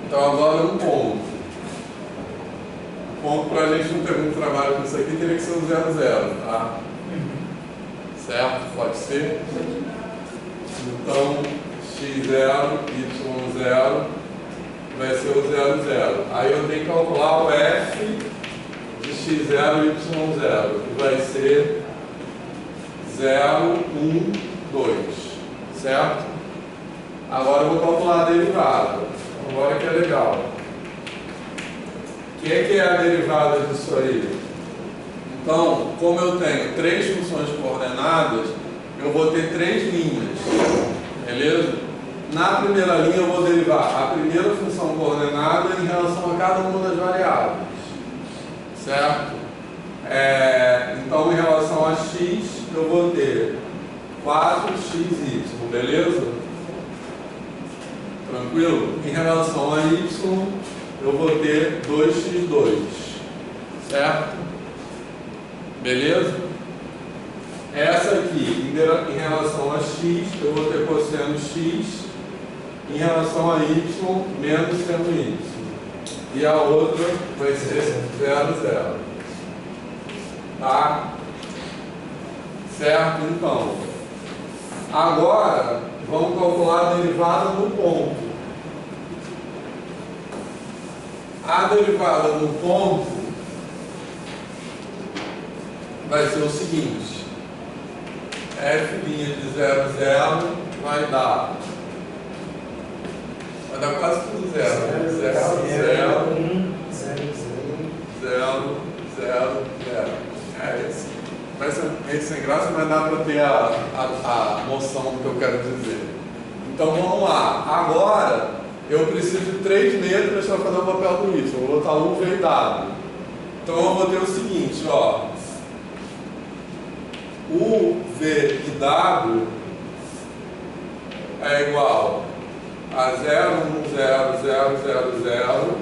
Então agora um ponto. ponto, para a gente não ter muito trabalho com isso aqui, teria que ser o 0, 0, tá? Certo? Pode ser? Então, x0, y0 vai ser o 0, 0. Aí eu tenho que calcular o f de x0 e y0, que vai ser 0, 1, 2. Certo? Agora eu vou calcular a derivada. Agora que é legal. O que é a derivada disso aí? Então, como eu tenho 3 funções coordenadas, eu vou ter 3 linhas. Beleza? Na primeira linha eu vou derivar a primeira função coordenada em relação a cada uma das variáveis. Certo? Então, em relação a x, eu vou ter 4xy, beleza? Tranquilo? Em relação a y, eu vou ter 2x2, certo? Beleza? Essa aqui, em relação a x, eu vou ter cosseno x, em relação a y, menos seno y. E a outra vai ser 0, 0. Tá? Certo? Então, agora, vamos calcular a derivada no ponto. A derivada no ponto vai ser o seguinte: f' de 0, 0 vai dar quase tudo 0. 0, 0, 0, 0, 0, 0. Esse vai ser meio sem graça, mas dá para ter a noção do que eu quero dizer. Então vamos lá. Agora eu preciso de 3 letras para fazer o papel do y. Eu vou botar U, V e W. Então eu vou ter o seguinte, ó. U, V e W é igual a 0, 1, 0, 0, 0, 0,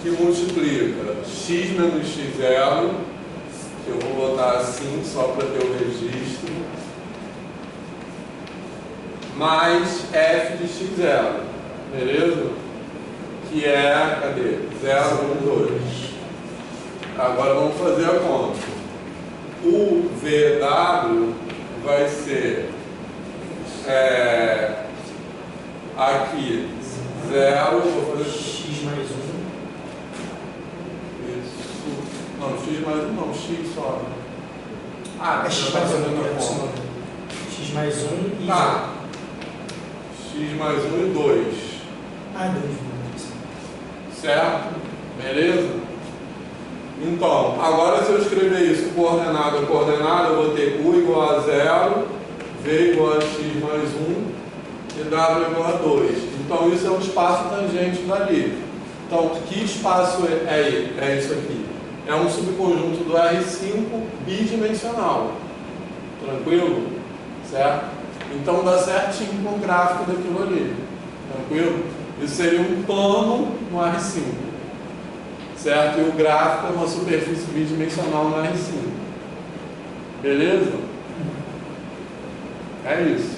que multiplica x menos x0, que eu vou botar assim só para ter o registro, mais f de x0, beleza? Que é, cadê? 0, 1, 2. Agora vamos fazer a conta. O VW vai ser aqui 0, vou fazer x mais 1. Isso. Não, x mais 1 não, x só. É x mais 1, x mais 1 e tá. X mais 1 e 2. 2. Certo? Beleza? Então, agora se eu escrever isso coordenada a coordenada, eu vou ter U igual a 0, V igual a x mais 1 e W igual a 2. Então isso é um espaço tangente dali. Então, que espaço é isso aqui? É um subconjunto do R5 bidimensional. Tranquilo? Certo? Então dá certinho com o gráfico daquilo ali. Tranquilo? Isso seria um plano no R5. Certo? E o gráfico é uma superfície bidimensional no R5. Beleza? É isso.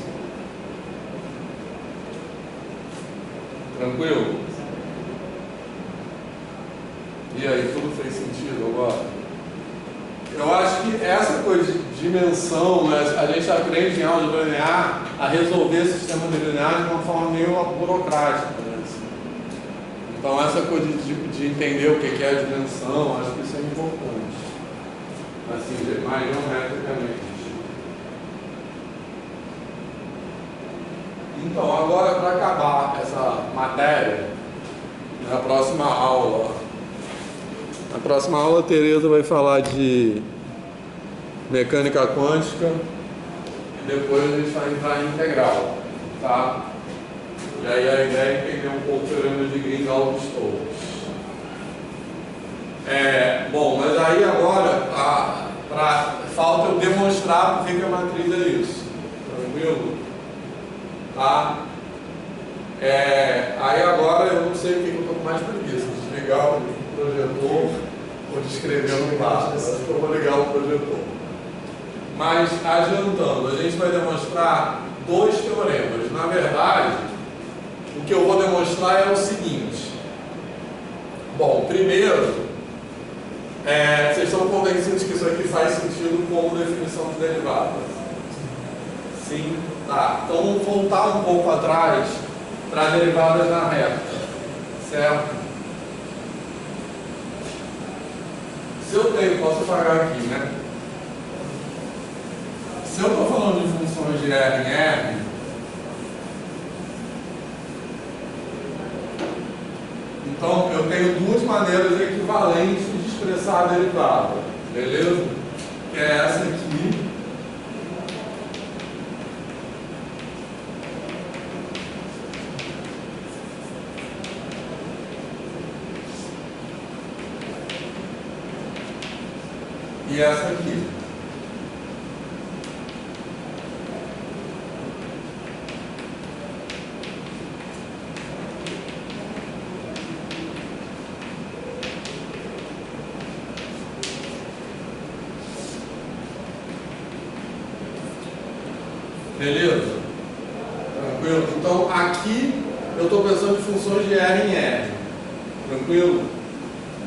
Tranquilo? E aí, tudo fez sentido agora? Eu acho que essa coisa de dimensão, né, a gente aprende em álgebra linear a resolver sistemas lineares de uma forma meio burocrática. Né? Então, essa coisa de entender o que é a dimensão, acho que isso é importante. Assim, mais geometricamente. Então, agora para acabar essa matéria, na próxima aula, a Tereza vai falar de mecânica quântica e depois a gente vai entrar em integral, tá? E aí a ideia é entender um pouco o teorema de Green-Gauss-Stokes. Bom, mas aí agora falta eu demonstrar por que a matriz é isso. Tranquilo? Tá? Aí agora eu não sei o que eu estou com mais preguiça. Desligar o projetor ou de escrever no quadro. Acho que eu vou ligar o projetor. Mas adiantando, a gente vai demonstrar 2 teoremas. Na verdade, o que eu vou demonstrar é o seguinte. Bom, primeiro, Vocês estão convencidos que isso aqui faz sentido como definição de derivada? Sim? Tá. Então vamos voltar um pouco atrás para derivadas na reta. Certo? Se eu tenho, posso apagar aqui, né? Se eu estou falando de funções de R em R, então eu tenho duas maneiras equivalentes de expressar a derivada, beleza? Que é essa aqui e essa aqui. Beleza? Tranquilo? Então aqui eu estou pensando em funções de R em R. Tranquilo?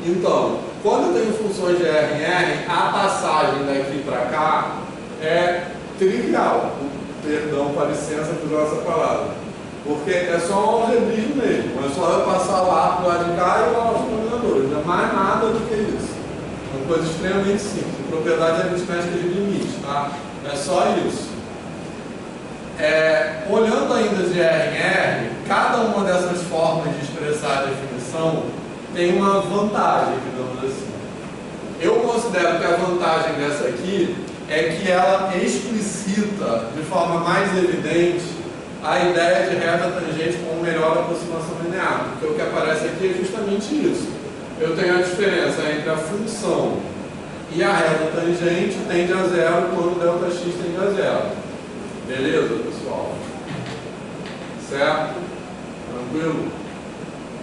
Então, quando eu tenho funções de R em R, a passagem daqui para cá é trivial. Perdão, com a licença por usar essa palavra. Porque é só um algebrismo mesmo. É só eu passar lá para o lado de cá e lá os denominadores. Não é mais nada do que isso. É uma coisa extremamente simples. Propriedade aritmética de limite, tá? É só isso. Olhando ainda de R em R, cada uma dessas formas de expressar a definição tem uma vantagem, digamos assim. Eu considero que a vantagem dessa aqui é que ela explicita de forma mais evidente a ideia de reta tangente como melhor aproximação linear, porque o que aparece aqui é justamente isso. Eu tenho a diferença entre a função e a reta tangente tende a zero quando ΔX tende a zero. Beleza, pessoal? Certo? Tranquilo?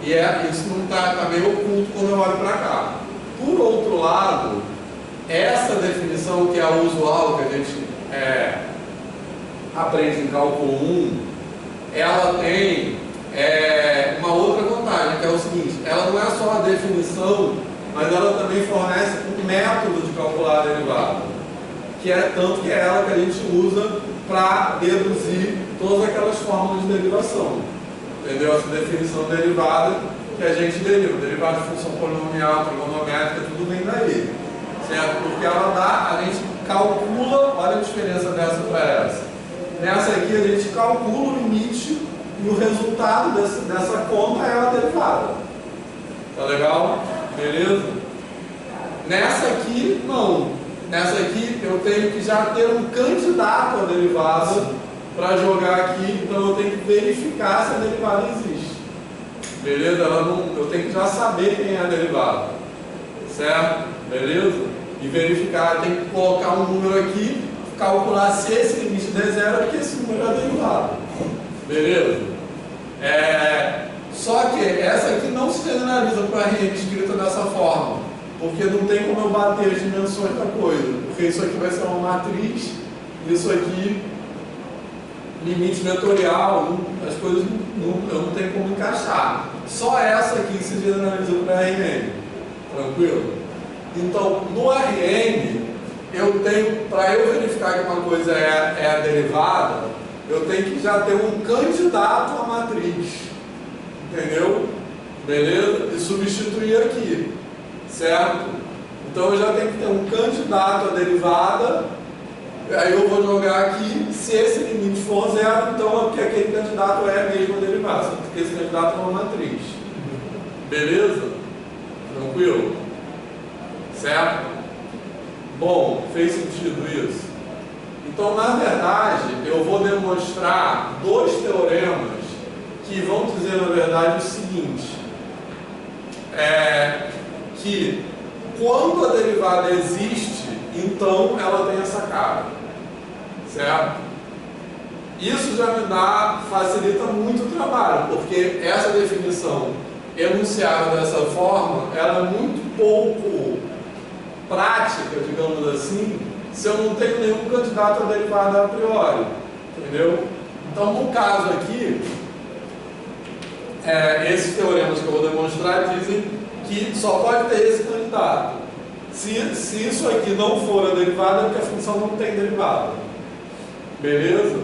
E isso não está meio oculto quando eu olho para cá. Por outro lado, essa definição que é a usual, que a gente aprende em cálculo 1, ela tem uma outra vantagem, que é o seguinte: ela não é só a definição, mas ela também fornece um método de calcular a derivada, que é tanto que é ela que a gente usa para deduzir todas aquelas fórmulas de derivação. Entendeu? Essa definição derivada que a gente deriva. Derivada de função polinomial, trigonométrica, tudo vem daí. Certo? Porque ela dá, a gente calcula, olha a diferença dessa para essa. Nessa aqui a gente calcula o limite e o resultado dessa conta é a derivada. Tá legal? Beleza? Nessa aqui, não. Nessa aqui eu tenho que já ter um candidato à derivada para jogar aqui, então eu tenho que verificar se a derivada existe. Beleza? Eu tenho que já saber quem é a derivada. Certo? Beleza? E verificar, tem que colocar um número aqui, calcular se esse limite der zero, porque esse número é a derivada. Beleza? Só que essa aqui não se generaliza para a RM escrita dessa forma, porque não tem como eu bater as dimensões da coisa, porque isso aqui vai ser uma matriz, isso aqui limite vetorial, as coisas eu não tenho como encaixar. Só essa aqui se generaliza para RM. Tranquilo? Então, no RM, eu tenho, para eu verificar que uma coisa é a derivada, eu tenho que já ter um candidato à matriz. Entendeu? Beleza? E substituir aqui. Certo? Então eu já tenho que ter um candidato à derivada. Aí eu vou jogar aqui, se esse limite for zero, então é porque aquele candidato é mesmo a derivada, porque esse candidato é uma matriz. Beleza? Tranquilo? Certo? Bom, fez sentido isso? Então, na verdade, eu vou demonstrar dois teoremas que vão dizer, na verdade, o seguinte: que quando a derivada existe, então ela tem essa cara. Certo? Isso já facilita muito o trabalho, porque essa definição enunciada dessa forma, ela é muito pouco prática, digamos assim, se eu não tenho nenhum candidato a derivada a priori. Entendeu? Então, no caso aqui, esses teoremas que eu vou demonstrar dizem que só pode ter esse candidato. Se isso aqui não for a derivada, é porque a função não tem derivada. Beleza?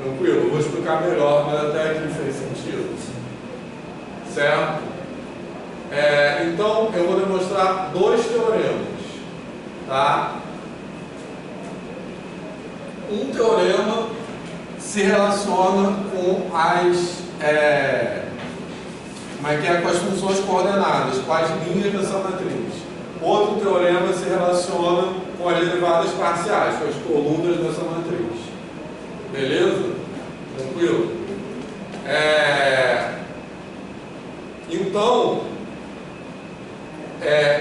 Tranquilo? Eu vou explicar melhor, mas até aqui fez sentido. Certo? Então, eu vou demonstrar dois teoremas. Tá? Um teorema se relaciona com as com as funções coordenadas, com as linhas dessa matriz. Outro teorema se relaciona com as derivadas parciais, com as colunas dessa matriz. Beleza? Tranquilo? Então,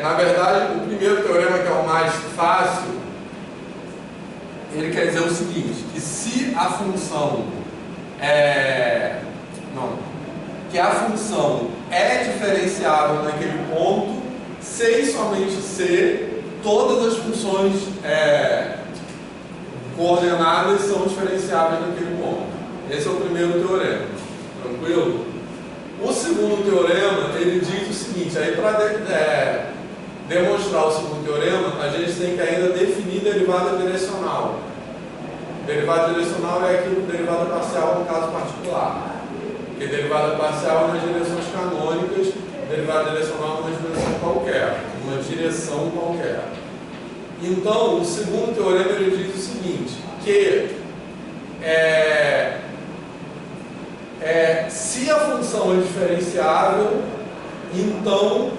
na verdade, o primeiro teorema, que é o mais fácil, ele quer dizer o seguinte, que se a função que a função é diferenciável naquele ponto, se e somente se todas as funções coordenadas são diferenciáveis naquele ponto. Esse é o primeiro teorema. Tranquilo? O segundo teorema, ele diz o seguinte, aí para demonstrar o segundo teorema, a gente tem que ainda definir derivada direcional. Derivada direcional é aquilo derivada parcial no caso particular. Porque derivada parcial é nas direções canônicas, derivada direcional é uma direção qualquer. Então, o segundo teorema ele diz o seguinte, que se a função é diferenciável, então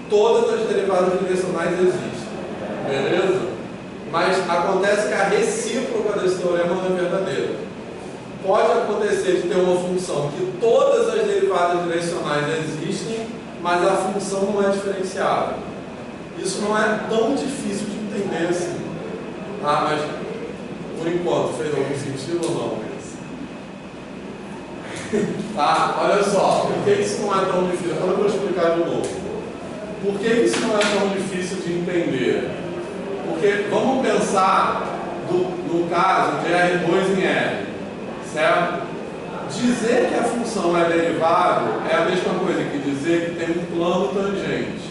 todas as derivadas direcionais existem. Beleza? Mas acontece que a recíproca desse teorema não é verdadeira. Pode acontecer de ter uma função que todas as derivadas direcionais existem, mas a função não é diferenciável. Isso não é tão difícil de entender assim. Mas, por enquanto, fez algum sentido ou não? Tá? Olha só, por que isso não é tão difícil? Agora eu vou explicar de novo. Por que isso não é tão difícil de entender? Porque vamos pensar no caso de R2 em R, certo? Dizer que a função é derivável é a mesma coisa que dizer que tem um plano tangente.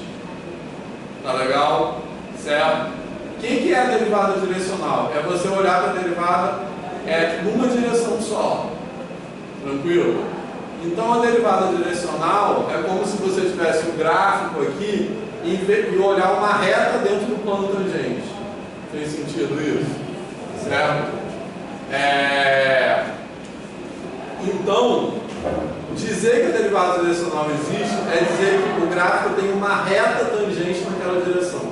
Tá legal? Certo? O que é a derivada direcional? É você olhar para a derivada numa direção só. Tranquilo? Então a derivada direcional é como se você tivesse um gráfico aqui e olhar uma reta dentro do plano tangente. Tem sentido isso? Certo? Então, dizer que a derivada direcional existe é dizer que o gráfico tem uma reta tangente naquela direção.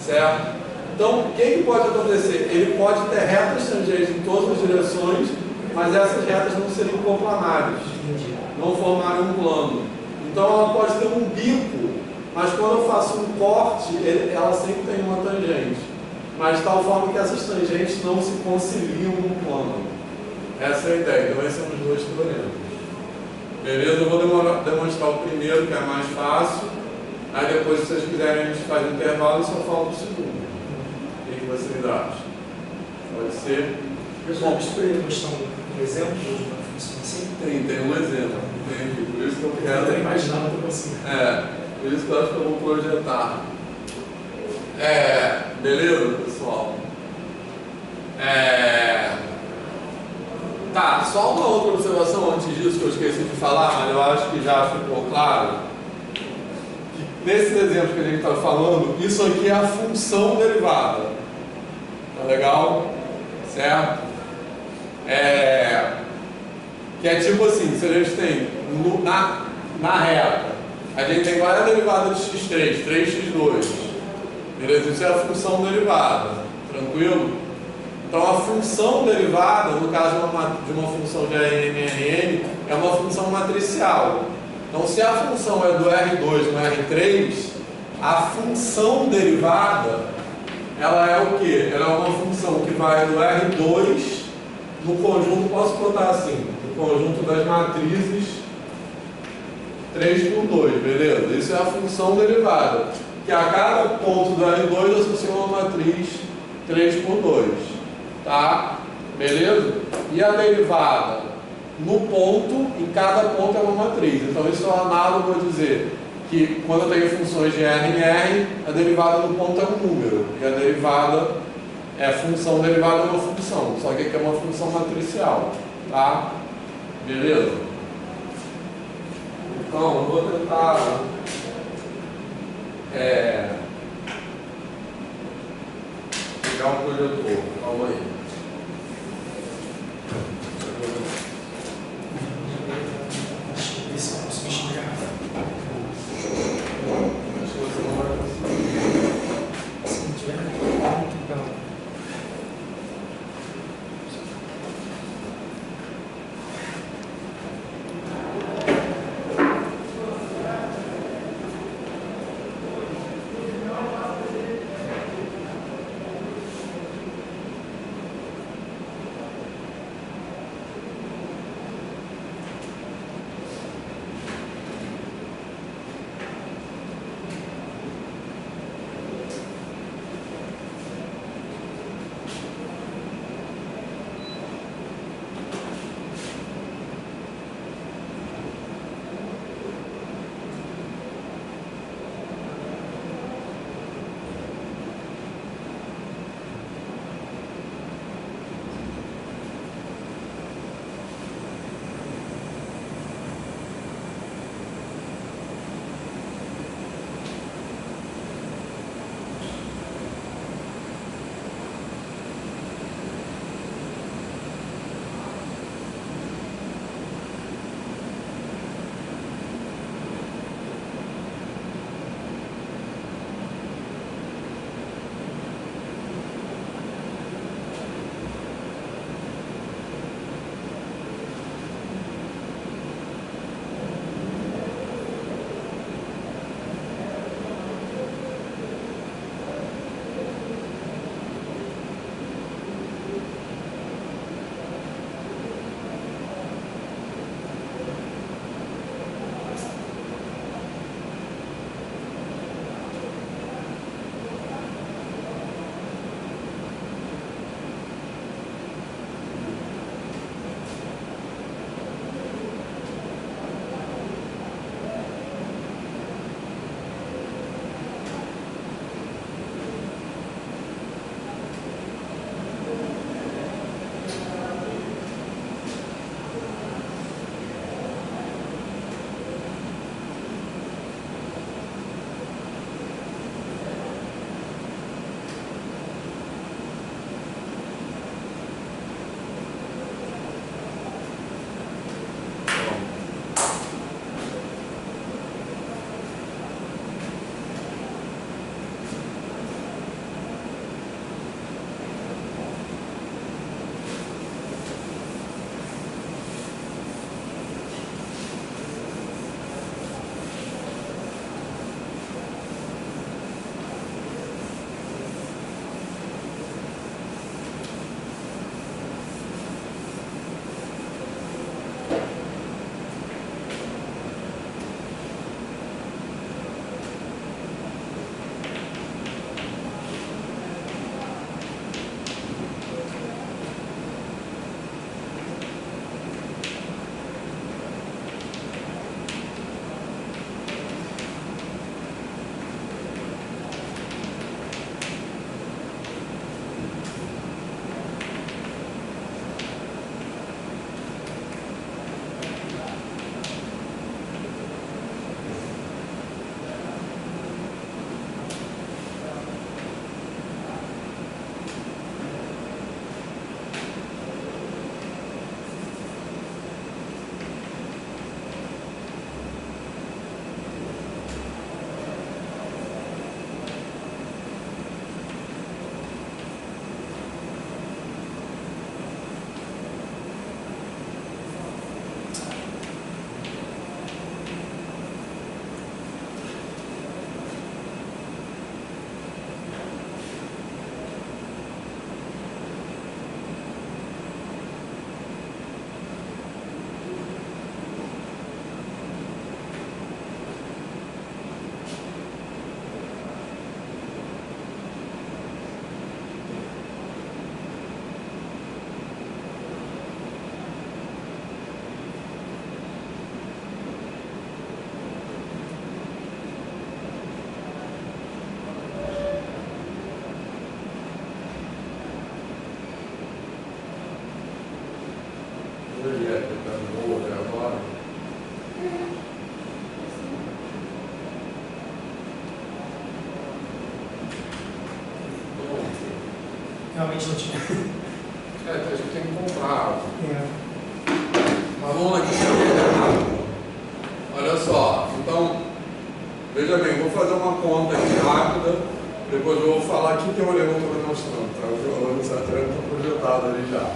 Certo? Então, o que pode acontecer? Ele pode ter retas tangentes em todas as direções, mas essas retas não seriam coplanares, não formarem um plano. Então ela pode ter um bico, mas quando eu faço um corte, ela sempre tem uma tangente. Mas de tal forma que essas tangentes não se conciliam no plano. Essa é a ideia. Então esses são os dois teoremas. Beleza? Eu vou demonstrar o primeiro, que é mais fácil. Aí depois, se vocês quiserem, a gente faz um intervalo e só fala do segundo. O que vocês acham? Pode ser? Pessoal, escolher a questão do exemplo de uma função assim? Tem um exemplo. Entendi. Por isso que eu quero. Eu imaginar não consigo. Por isso que eu acho que eu vou projetar. Beleza, pessoal? Tá, só uma outra observação antes disso que eu esqueci de falar, mas eu acho que já ficou claro. Que nesse exemplo que a gente está falando, isso aqui é a função derivada. Tá legal? Certo? Que é tipo assim, se a gente tem na reta, a gente tem várias derivadas de x3, 3x2. Beleza? Isso é a função derivada. Tranquilo? Então a função derivada, no caso de uma função de Rn, é uma função matricial. Então se a função é do R2 no R3, a função derivada, ela é o quê? Ela é uma função que vai do R2 no conjunto, posso botar assim, no conjunto das matrizes 3 por 2, beleza? Isso é a função derivada, que a cada ponto do R2 associa uma matriz 3 por 2, tá? Beleza? E a derivada no ponto, em cada ponto é uma matriz. Então isso é análogo a dizer que quando eu tenho funções de R em R, a derivada do ponto é um número, e a derivada é a função derivada de uma função, só que aqui é uma função matricial, tá? Beleza? Então, eu vou tentar pegar um projetor, calma aí. Isso, eu consigo enxergar. Acho que você não vai conseguir. Se não tiver, então. realmente não tinha. A gente tem que comprar. É. Mas vamos lá, que isso é errado. Olha só, então, veja bem, vou fazer uma conta aqui rápida, depois eu vou falar aqui tem um teorema que eu estou mostrando, tá? O teorema está projetado ali já.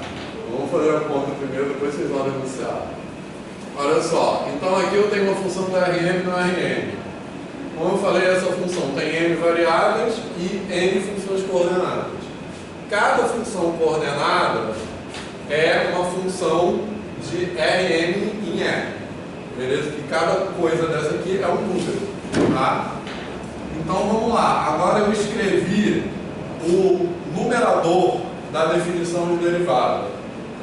Vamos fazer a conta primeiro, depois vocês vão denunciar. Olha só, então aqui eu tenho uma função do Rm no Rn. Como eu falei, essa função tem n variáveis e n funções coordenadas. Cada função coordenada é uma função de Rm em R. Beleza? Que cada coisa dessa aqui é um número. Tá? Então vamos lá. Agora eu escrevi o numerador da definição de derivada.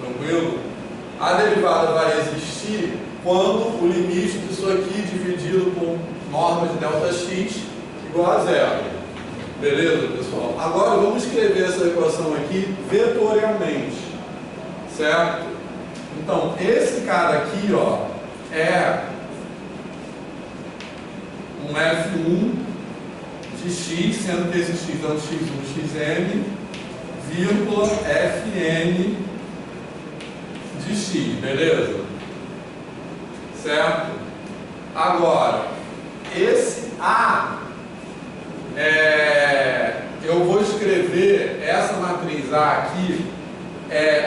Tranquilo? A derivada vai existir quando o limite disso aqui dividido por norma de ΔX igual a zero. Beleza, pessoal? Agora vamos escrever essa equação aqui vetorialmente. Certo? Então, esse cara aqui, ó, é um F1 de x, sendo que esse x é um x1, xn, vírgula Fn de x, beleza? Certo? Agora, esse A, eu vou escrever essa matriz A aqui,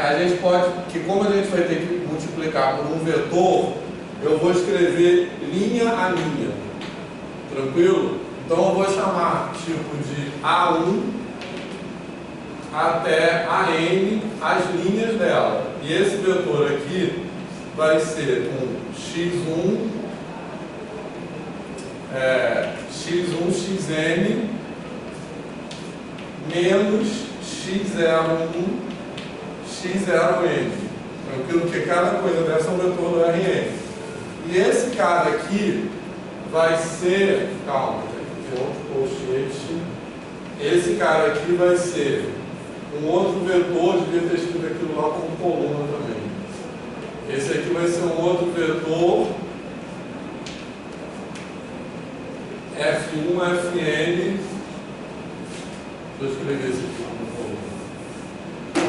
a gente pode, que como a gente vai ter que multiplicar por um vetor, eu vou escrever linha a linha, tranquilo? Então eu vou chamar tipo de A1 até AN as linhas dela. E esse vetor aqui vai ser um x1, xn menos x01, x0n. Tranquilo? Porque cada coisa dessa é um vetor do Rn. E esse cara aqui vai ser, calma, tem outro colchete. Esse cara aqui vai ser um outro vetor, devia ter escrito aquilo lá como coluna também. Esse aqui vai ser um outro vetor, F1, Fn. Deixa eu escrever esse aqui como coluna.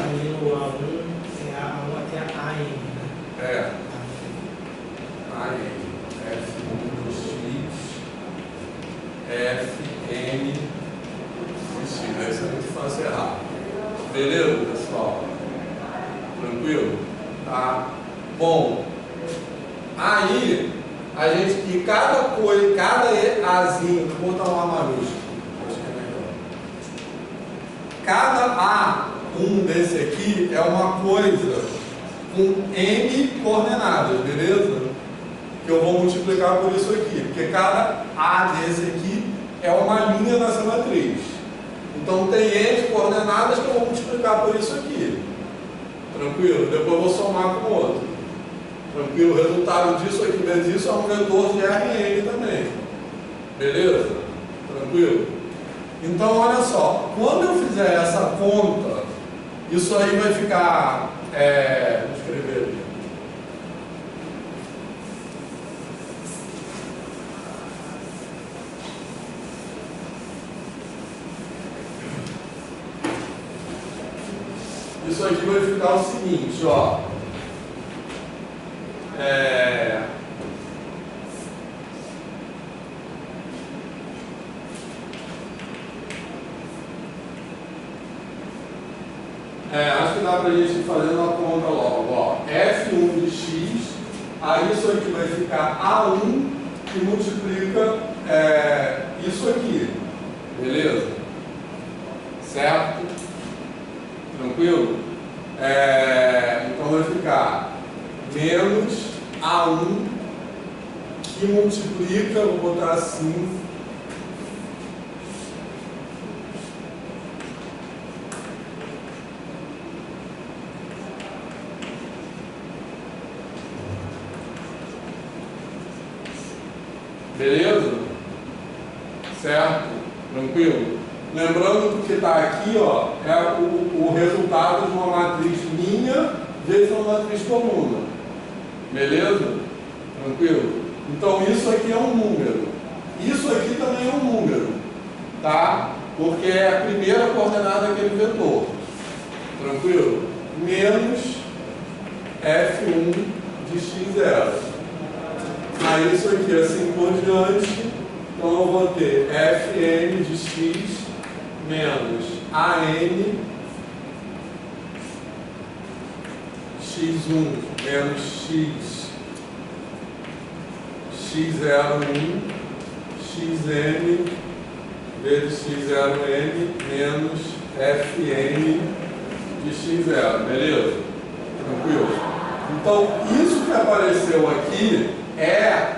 Ali no A1 é A1 até a AN, né? AN. F1 x, Fn x. Isso é muito fácil errar. Beleza, pessoal? Tranquilo? Tá? Bom, aí a gente, que cada coisa, cada Azinho, vou botar um A maiúsculo, acho que é melhor. Cada A1 desse aqui é uma coisa com N coordenadas, beleza? Que eu vou multiplicar por isso aqui, porque cada A desse aqui é uma linha nessa matriz. Então tem N coordenadas que eu vou multiplicar por isso aqui. Tranquilo? Depois eu vou somar com o outro. Tranquilo? O resultado disso aqui vezes isso é um vetor de Rn também. Beleza? Tranquilo? Então olha só, quando eu fizer essa conta, isso aí vai ficar. Vou escrever aqui. Isso aqui vai ficar o seguinte, ó. Acho que dá pra gente ir fazendo a conta logo, ó. F1 de x, aí isso aqui vai ficar A1 que multiplica isso aqui, beleza? Certo? Tranquilo? Então vai ficar menos A1 que multiplica, vou botar assim, beleza? Certo? Tranquilo? Lembrando que o que está aqui, ó, é o resultado de uma matriz linha vezes uma matriz coluna. Beleza? Tranquilo? Então isso aqui é um número. Isso aqui também é um número. Tá? Porque é a primeira coordenada daquele vetor. Tranquilo? Menos F1 de x0. Aí isso aqui, assim por diante, então eu vou ter Fn de x menos An x1 menos x01 xn vezes x0n menos Fn de x0, beleza? Tranquilo? Então, isso que apareceu aqui é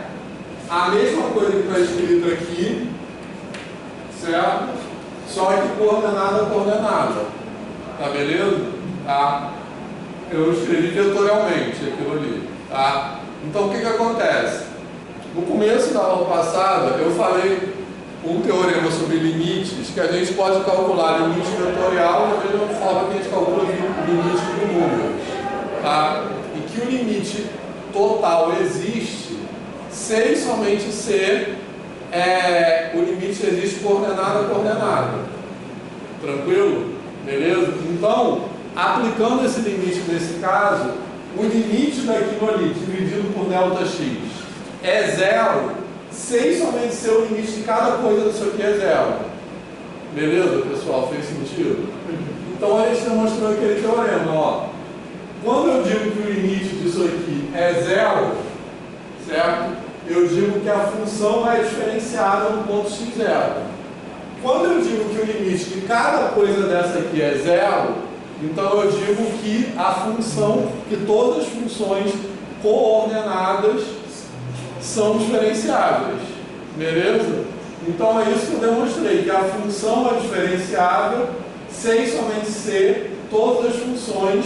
a mesma coisa que está escrito aqui, certo? Só que coordenada a coordenada. Tá beleza? Tá? Eu escrevi vetorialmente aquilo ali. Tá? Então, o que acontece? No começo da aula passada, eu falei um teorema sobre limites, que a gente pode calcular limite vetorial da mesma forma que a gente calcula limite do número. Tá? E que o limite total existe sem somente ser o limite existe coordenada a coordenada. Tranquilo? Beleza? Então, aplicando esse limite nesse caso, o limite daquilo ali dividido por ΔX é zero, sem somente ser o limite de cada coisa disso aqui é zero. Beleza, pessoal? Fez sentido? Então a gente demonstrou aquele teorema, ó. Quando eu digo que o limite disso aqui é zero, certo? Eu digo que a função é diferenciada no ponto x0. Quando eu digo que o limite de cada coisa dessa aqui é zero, então eu digo que a função, que todas as funções coordenadas são diferenciáveis. Beleza? Então é isso que eu demonstrei, que a função é diferenciável sem somente ser todas as funções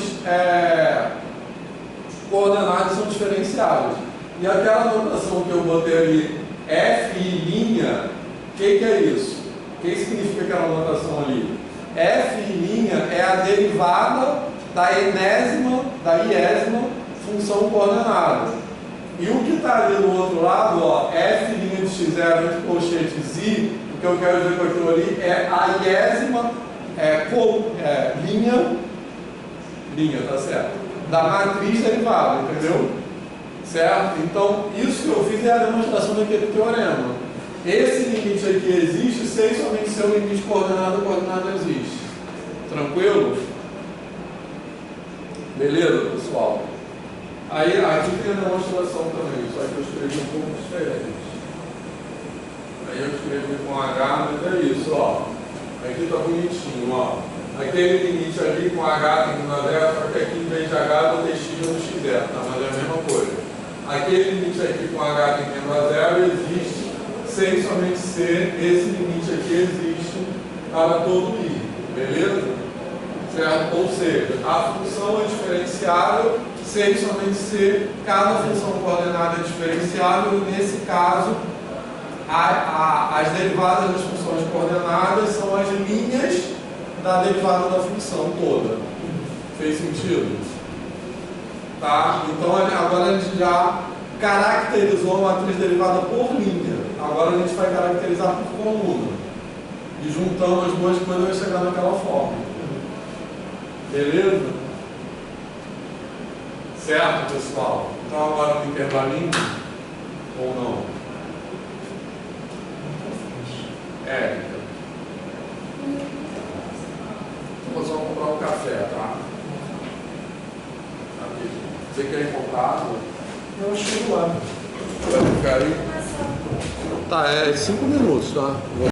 coordenadas são diferenciáveis. E aquela notação que eu botei ali, f e', o que é isso? O que significa aquela notação ali? F e' é a derivada da iésima função coordenada. E o que está ali do outro lado, ó, f' de x0 entre colchetes i, o que eu quero dizer com aquilo ali é a iésima linha, tá certo? Da matriz derivada, entendeu? Certo? Então, isso que eu fiz é a demonstração daquele teorema. Esse limite aqui existe sem somente ser o limite coordenada existe. Tranquilo? Beleza, pessoal? Aí, aqui tem a demonstração também, só que eu escrevi um pouco diferente. Aí eu escrevi com H, mas é isso, ó. Aqui tá bonitinho, ó. Aquele limite ali com H tem na zero, só que aqui em vez de H eu botei X no X0, tá? Mas é a mesma coisa. Aquele limite aqui com H tendendo a zero existe sem somente ser, esse limite aqui existe para todo I, beleza? Certo? Ou seja, a função é diferenciável sem somente ser cada função coordenada é diferenciável, e nesse caso as derivadas das funções coordenadas são as linhas da derivada da função toda. Fez sentido? Tá? Então agora a gente já caracterizou a matriz derivada por linha. Agora a gente vai caracterizar por coluna. E juntando as duas coisas vai chegar naquela forma. Beleza? Certo, pessoal? Então agora no intervalinho ou não? Érica. Vou só comprar um café, tá? Você quer ir comprar água? Eu chego lá. Vai ficar aí? Tá, 5 minutos, tá?